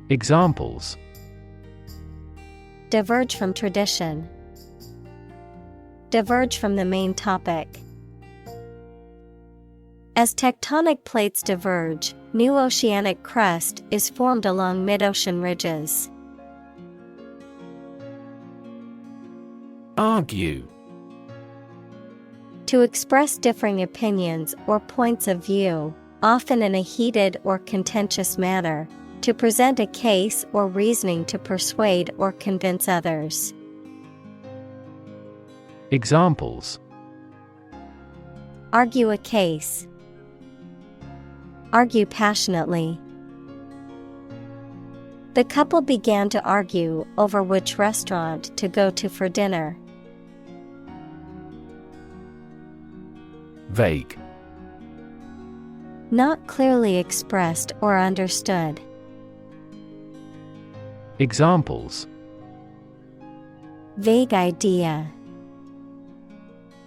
Examples: diverge from tradition. Diverge from the main topic. As tectonic plates diverge, new oceanic crust is formed along mid-ocean ridges. Argue. To express differing opinions or points of view, often in a heated or contentious manner, to present a case or reasoning to persuade or convince others. Examples: argue a case. Argue passionately. The couple began to argue over which restaurant to go to for dinner. Vague. Not clearly expressed or understood. Examples: vague idea.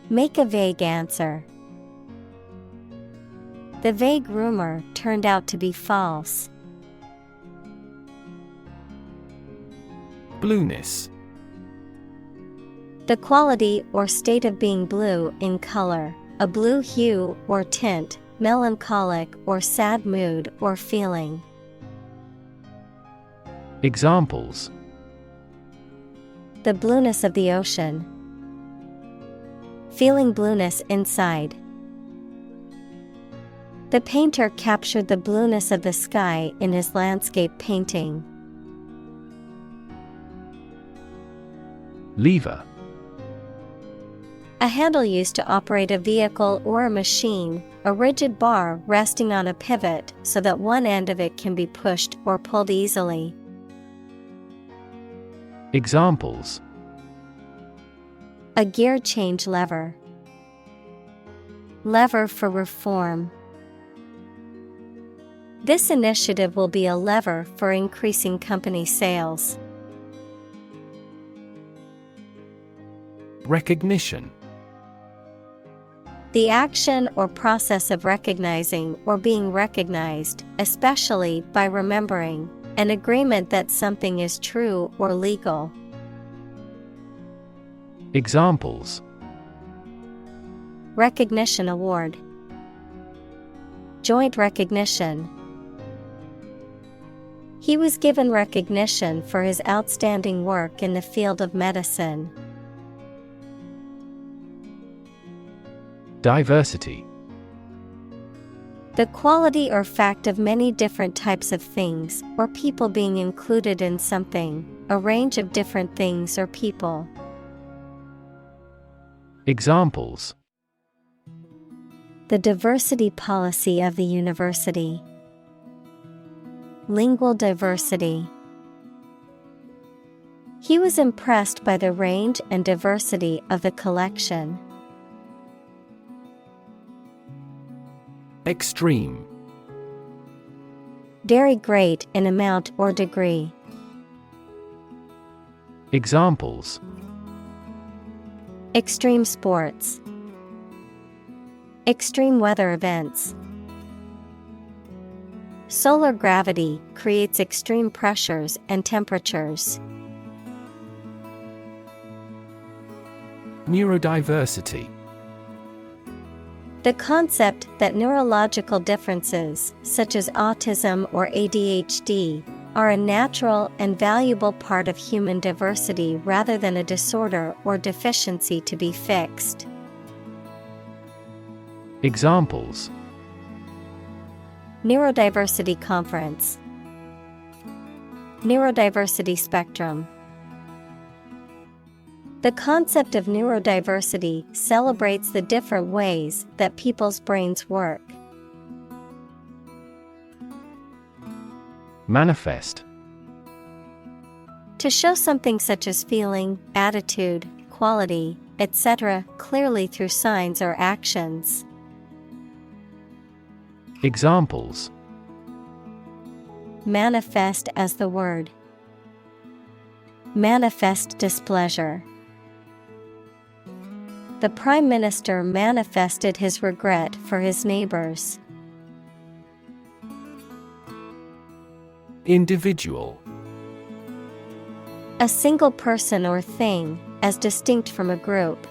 Make a vague answer. The vague rumor turned out to be false. Blueness. The quality or state of being blue in color, a blue hue or tint, melancholic or sad mood or feeling. Examples: the blueness of the ocean. Feeling blueness inside. The painter captured the blueness of the sky in his landscape painting. Lever. A handle used to operate a vehicle or a machine, a rigid bar resting on a pivot so that one end of it can be pushed or pulled easily. Examples: a gear change lever. Lever for reform. This initiative will be a lever for increasing company sales. Recognition. The action or process of recognizing or being recognized, especially by remembering, an agreement that something is true or legal. Examples: recognition award. Joint recognition. He was given recognition for his outstanding work in the field of medicine. Diversity. The quality or fact of many different types of things or people being included in something, a range of different things or people. Examples: the diversity policy of the university. Lingual diversity. He was impressed by the range and diversity of the collection. Extreme. Very great in amount or degree. Examples: extreme sports. Extreme weather events. Solar gravity creates extreme pressures and temperatures. Neurodiversity. The concept that neurological differences, such as autism or ADHD, are a natural and valuable part of human diversity rather than a disorder or deficiency to be fixed. Examples: Neurodiversity Conference, Neurodiversity Spectrum. The concept of neurodiversity celebrates the different ways that people's brains work. Manifest. To show something such as feeling, attitude, quality, etc., clearly through signs or actions. Examples: Manifest as the word. Manifest displeasure. The Prime Minister manifested his regret for his neighbors. Individual. A single person or thing, as distinct from a group.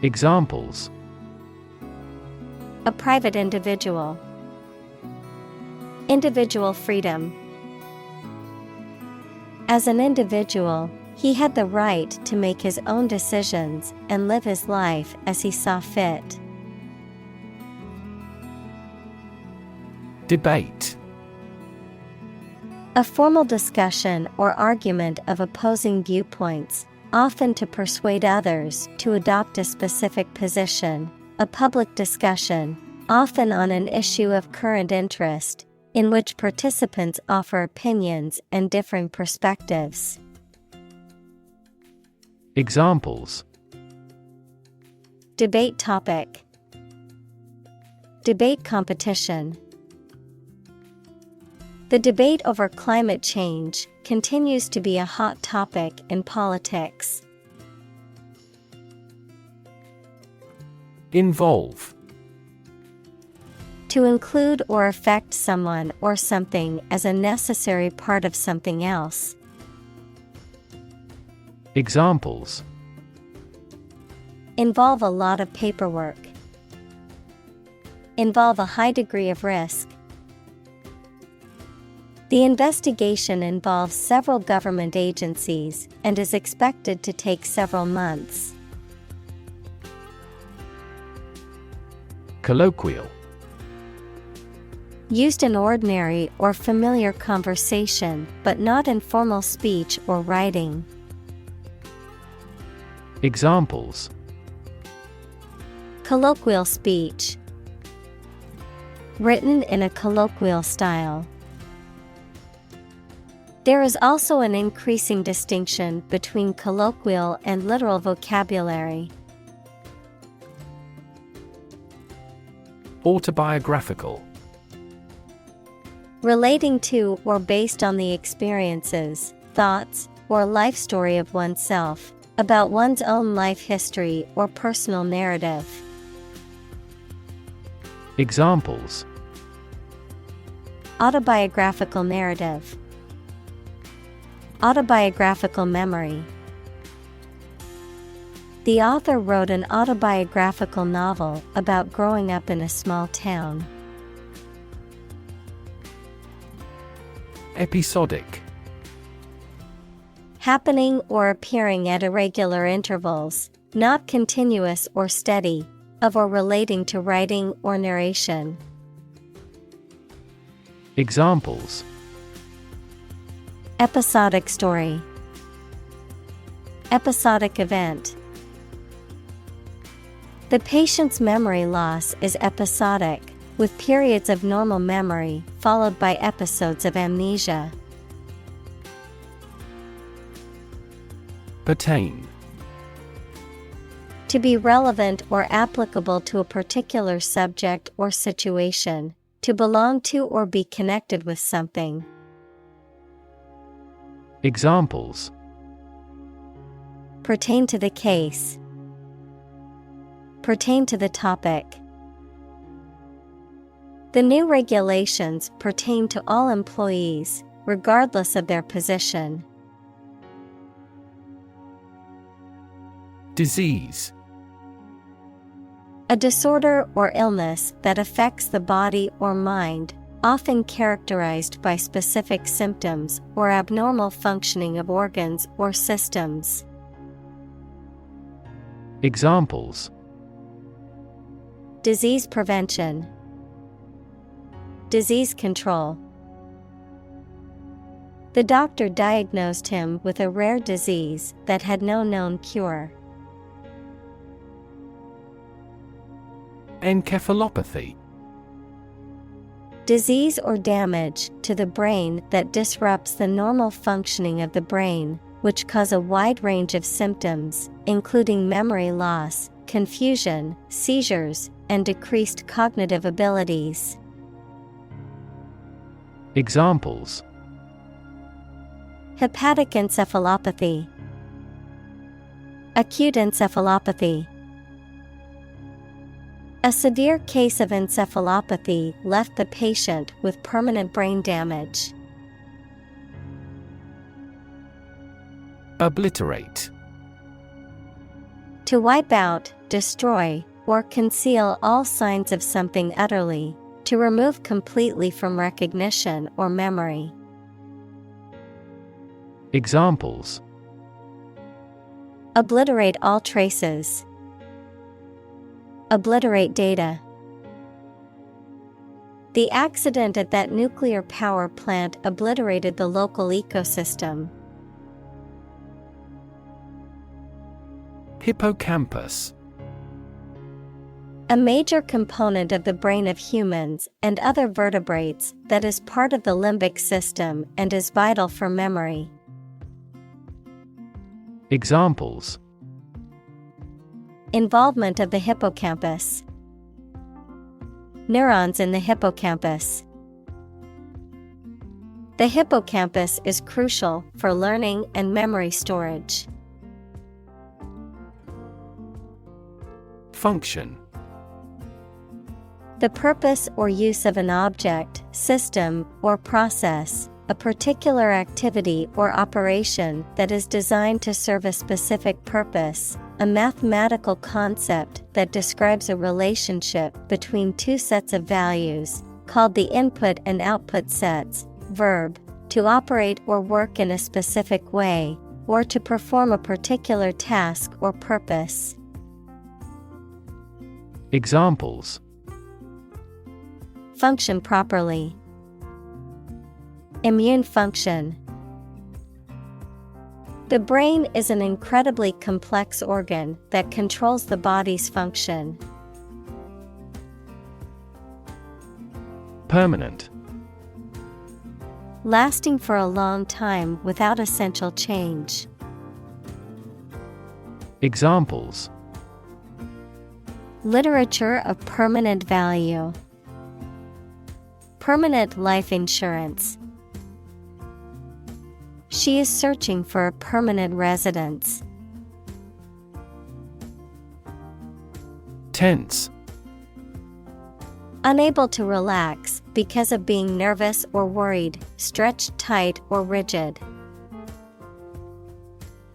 Examples: A private individual. Individual freedom. As an individual, he had the right to make his own decisions and live his life as he saw fit. Debate. A formal discussion or argument of opposing viewpoints, often to persuade others to adopt a specific position. A public discussion, often on an issue of current interest, in which participants offer opinions and differing perspectives. Examples: Debate topic. Debate competition. The debate over climate change continues to be a hot topic in politics. Involve. To include or affect someone or something as a necessary part of something else. Examples: Involve a lot of paperwork. Involve a high degree of risk. The investigation involves several government agencies and is expected to take several months. Colloquial. Used in ordinary or familiar conversation, but not in formal speech or writing. Examples: Colloquial speech. Written in a colloquial style. There is also an increasing distinction between colloquial and literal vocabulary. Autobiographical. Relating to or based on the experiences, thoughts, or life story of oneself, about one's own life history or personal narrative. Examples: Autobiographical narrative. Autobiographical memory. The author wrote an autobiographical novel about growing up in a small town. Episodic. Happening or appearing at irregular intervals, not continuous or steady, of or relating to writing or narration. Examples: Episodic story. Episodic event. The patient's memory loss is episodic, with periods of normal memory followed by episodes of amnesia. Pertain. To be relevant or applicable to a particular subject or situation, to belong to or be connected with something. Examples: Pertain to the case. Pertain to the topic. The new regulations pertain to all employees, regardless of their position. Disease. A disorder or illness that affects the body or mind, often characterized by specific symptoms or abnormal functioning of organs or systems. Examples: Disease prevention, disease control. The doctor diagnosed him with a rare disease that had no known cure. Encephalopathy. Disease or damage to the brain that disrupts the normal functioning of the brain, which cause a wide range of symptoms, including memory loss, confusion, seizures, and decreased cognitive abilities. Examples: Hepatic encephalopathy, acute encephalopathy. A severe case of encephalopathy left the patient with permanent brain damage. Obliterate. To wipe out, destroy, or conceal all signs of something utterly, to remove completely from recognition or memory. Examples: Obliterate all traces. Obliterate data. The accident at that nuclear power plant obliterated the local ecosystem. Hippocampus. A major component of the brain of humans and other vertebrates that is part of the limbic system and is vital for memory. Examples: Involvement of the hippocampus. Neurons in the hippocampus. The hippocampus is crucial for learning and memory storage. Function. The purpose or use of an object, system, or process, a particular activity or operation that is designed to serve a specific purpose, a mathematical concept that describes a relationship between two sets of values, called the input and output sets. Verb, to operate or work in a specific way, or to perform a particular task or purpose. Examples: Function properly. Immune function. The brain is an incredibly complex organ that controls the body's function. Permanent. Lasting for a long time without essential change. Examples: Literature of permanent value. Permanent life insurance. She is searching for a permanent residence. Tense. Unable to relax because of being nervous or worried, stretched tight or rigid.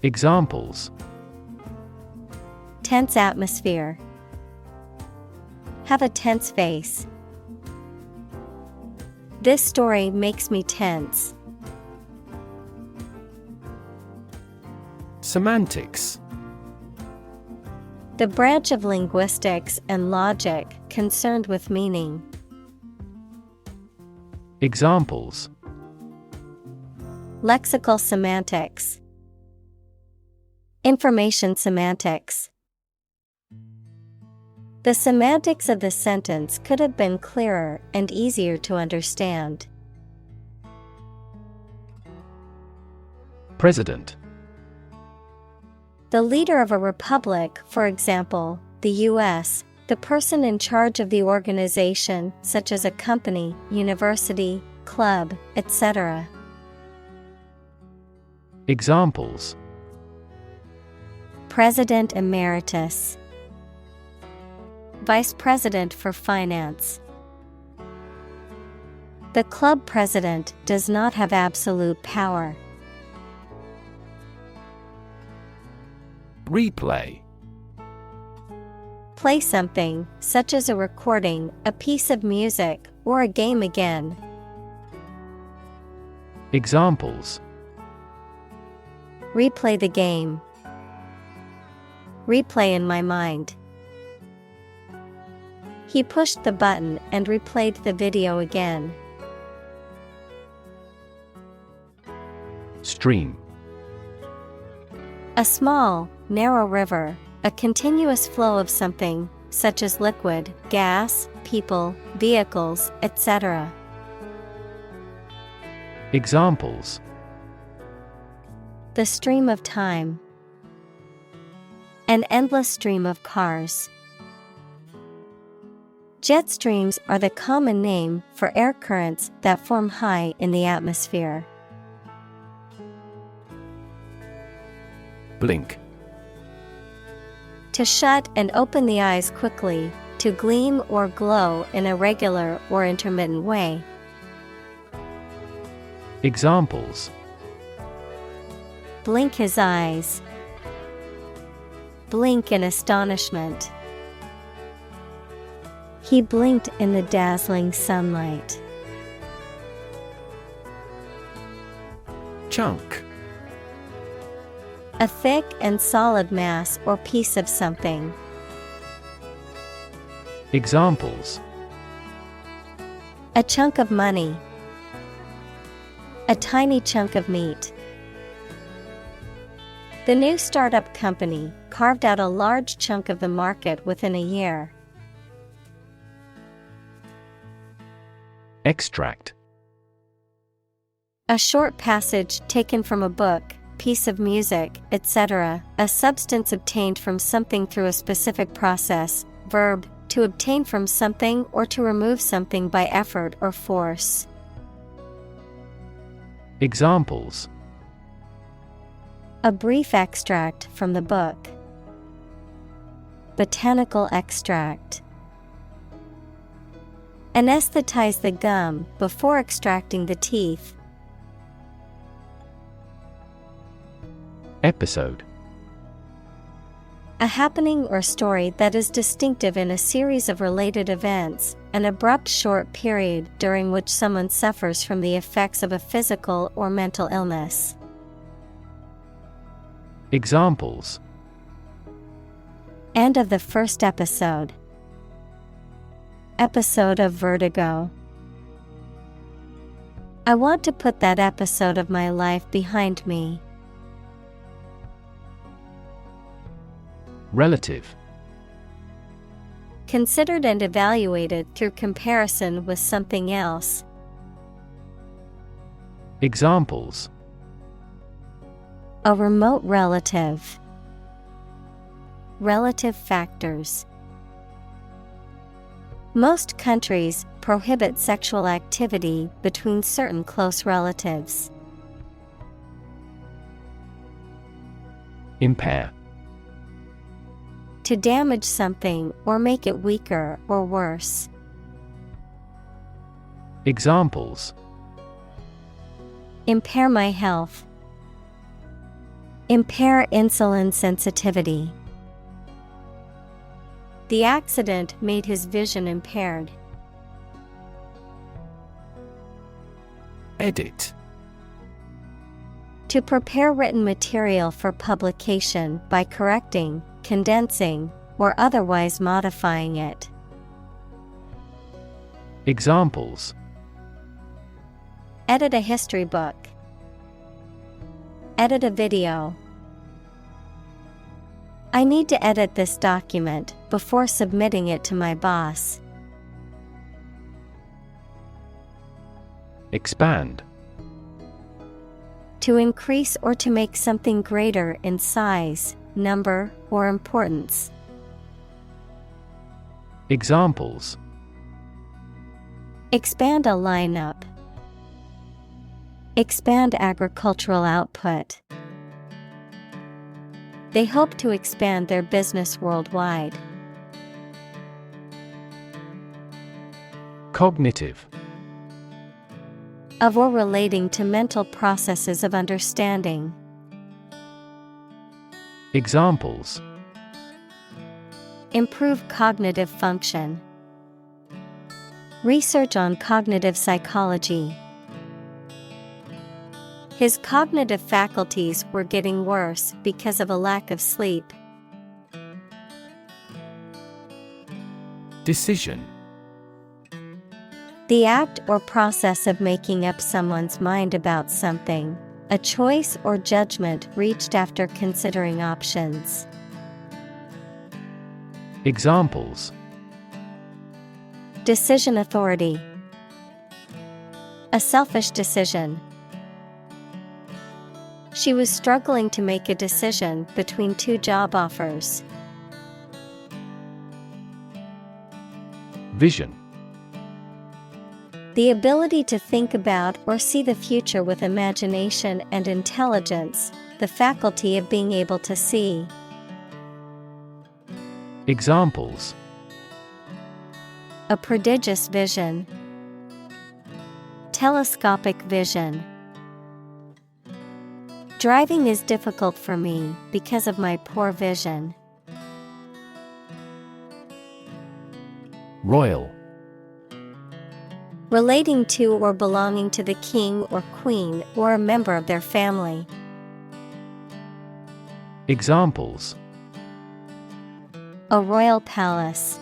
Examples: Tense atmosphere. Have a tense face. This story makes me tense. Semantics. The branch of linguistics and logic concerned with meaning. Examples: Lexical semantics. Information semantics. The semantics of the sentence could have been clearer and easier to understand. President. The leader of a republic, for example, the U.S., the person in charge of the organization, such as a company, university, club, etc. Examples: President Emeritus. Vice President for Finance. The club president does not have absolute power. Replay. Play something, such as a recording, a piece of music, or a game again. Examples: Replay the game. Replay in my mind. He pushed the button and replayed the video again. Stream. A small, narrow river, a continuous flow of something, such as liquid, gas, people, vehicles, etc. Examples: The stream of time. An endless stream of cars. Jet streams are the common name for air currents that form high in the atmosphere. Blink. To shut and open the eyes quickly, to gleam or glow in a regular or intermittent way. Examples: Blink his eyes. Blink in astonishment. He blinked in the dazzling sunlight. Chunk. A thick and solid mass or piece of something. Examples: A chunk of money. A tiny chunk of meat. The new startup company carved out a large chunk of the market within a year. Extract. A short passage taken from a book, piece of music, etc., a substance obtained from something through a specific process. Verb, to obtain from something or to remove something by effort or force. Examples: A brief extract from the book. Botanical extract. Anesthetize the gum before extracting the teeth. Episode. A happening or story that is distinctive in a series of related events, an abrupt short period during which someone suffers from the effects of a physical or mental illness. Examples: End of the first episode. Episode of vertigo. I want to put that episode of my life behind me. Relative. Considered and evaluated through comparison with something else. Examples: A remote relative. Relative factors. Most countries prohibit sexual activity between certain close relatives. Impair. To damage something or make it weaker or worse. Examples: Impair my health. Impair insulin sensitivity. The accident made his vision impaired. Edit. To prepare written material for publication by correcting, condensing, or otherwise modifying it. Examples: Edit a history book. Edit a video. I need to edit this document before submitting it to my boss. Expand. To increase or to make something greater in size, number, or importance. Examples: Expand a lineup. Expand agricultural output. They hope to expand their business worldwide. Cognitive. Of or relating to mental processes of understanding. Examples: Improve cognitive function. Research on cognitive psychology. His cognitive faculties were getting worse because of a lack of sleep. Decision. The act or process of making up someone's mind about something, a choice or judgment reached after considering options. Examples. Decision authority. A selfish decision. She was struggling to make a decision between two job offers. Vision. The ability to think about or see the future with imagination and intelligence, the faculty of being able to see. Examples. A prodigious vision. Telescopic vision. Driving is difficult for me because of my poor vision. Royal. Relating to or belonging to the king or queen or a member of their family. Examples. A royal palace.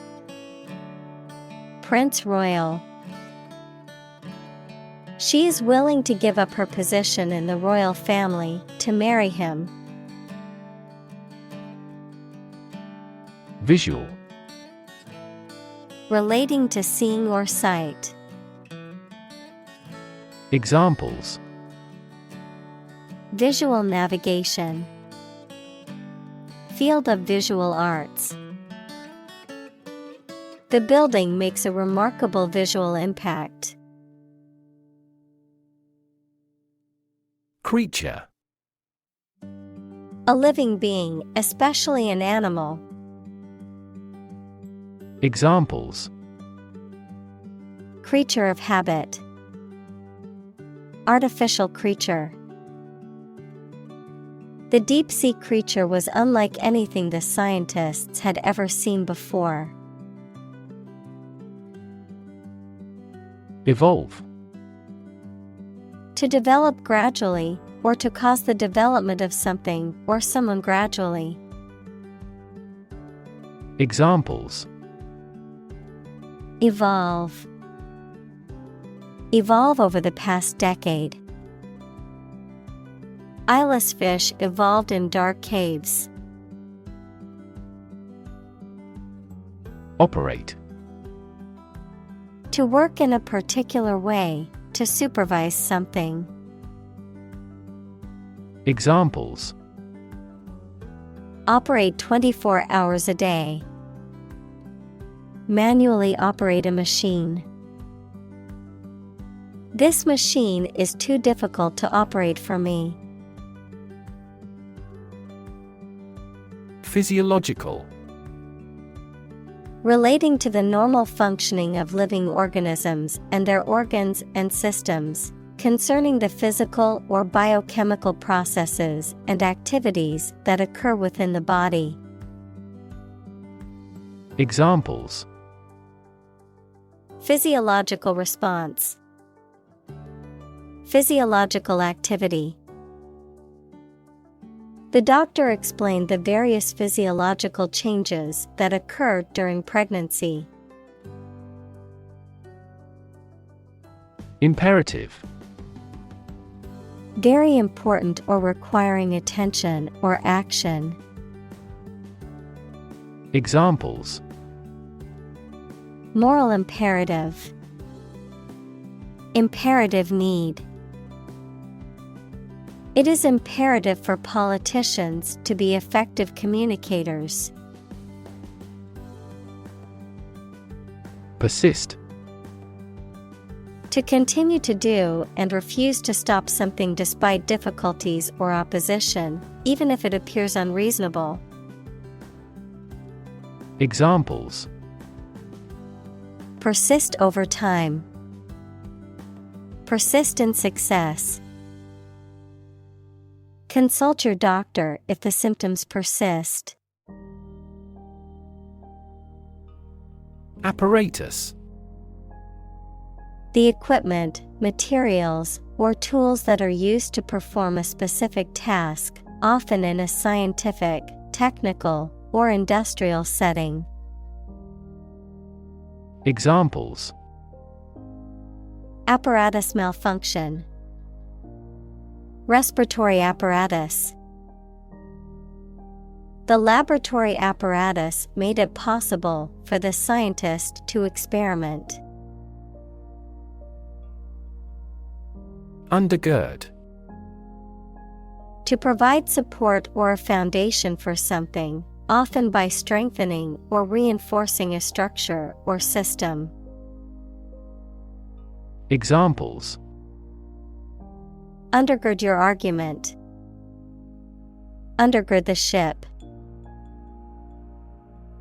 Prince Royal. She is willing to give up her position in the royal family to marry him. Visual. Relating to seeing or sight. Examples. Visual navigation. Field of visual arts. The building makes a remarkable visual impact. Creature. A living being, especially an animal. Examples. Creature of habit. Artificial creature. The deep-sea creature was unlike anything the scientists had ever seen before. Evolve. To develop gradually, or to cause the development of something or someone gradually. Examples. Evolve. Evolve over the past decade. Eyeless fish evolved in dark caves. Operate. To work in a particular way, to supervise something. Examples. Operate 24 hours a day. Manually operate a machine. This machine is too difficult to operate for me. Physiological. Relating to the normal functioning of living organisms and their organs and systems, concerning the physical or biochemical processes and activities that occur within the body. Examples. Physiological response. Physiological activity. The doctor explained the various physiological changes that occur during pregnancy. Imperative. Very important or requiring attention or action. Examples. Moral imperative. Imperative need. It is imperative for politicians to be effective communicators. Persist. To continue to do and refuse to stop something despite difficulties or opposition, even if it appears unreasonable. Examples. Persist over time. Persist in success. Consult your doctor if the symptoms persist. Apparatus. The equipment, materials, or tools that are used to perform a specific task, often in a scientific, technical, or industrial setting. Examples: Apparatus malfunction. Respiratory apparatus. The laboratory apparatus made it possible for the scientist to experiment. Undergird. To provide support or a foundation for something, often by strengthening or reinforcing a structure or system. Examples: Undergird your argument. Undergird the ship.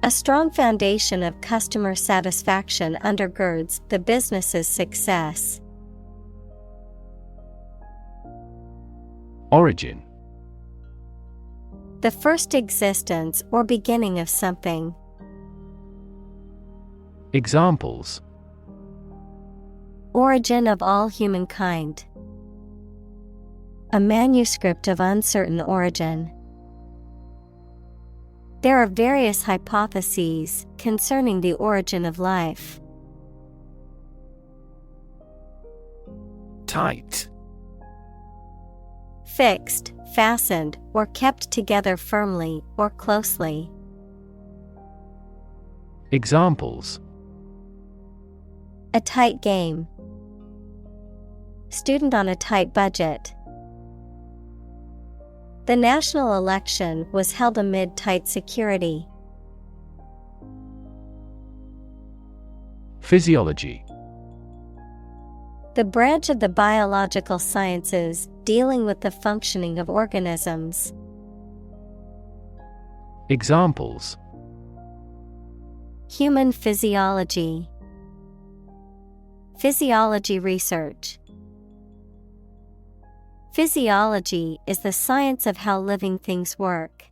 A strong foundation of customer satisfaction undergirds the business's success. Origin. The first existence or beginning of something. Examples: Origin of all humankind. A manuscript of uncertain origin. There are various hypotheses concerning the origin of life. Tight. Fixed, fastened, or kept together firmly or closely. Examples: A tight game. Student on a tight budget. The national election was held amid tight security. Physiology. The branch of the biological sciences dealing with the functioning of organisms. Examples: Human physiology. Physiology research. Physiology is the science of how living things work.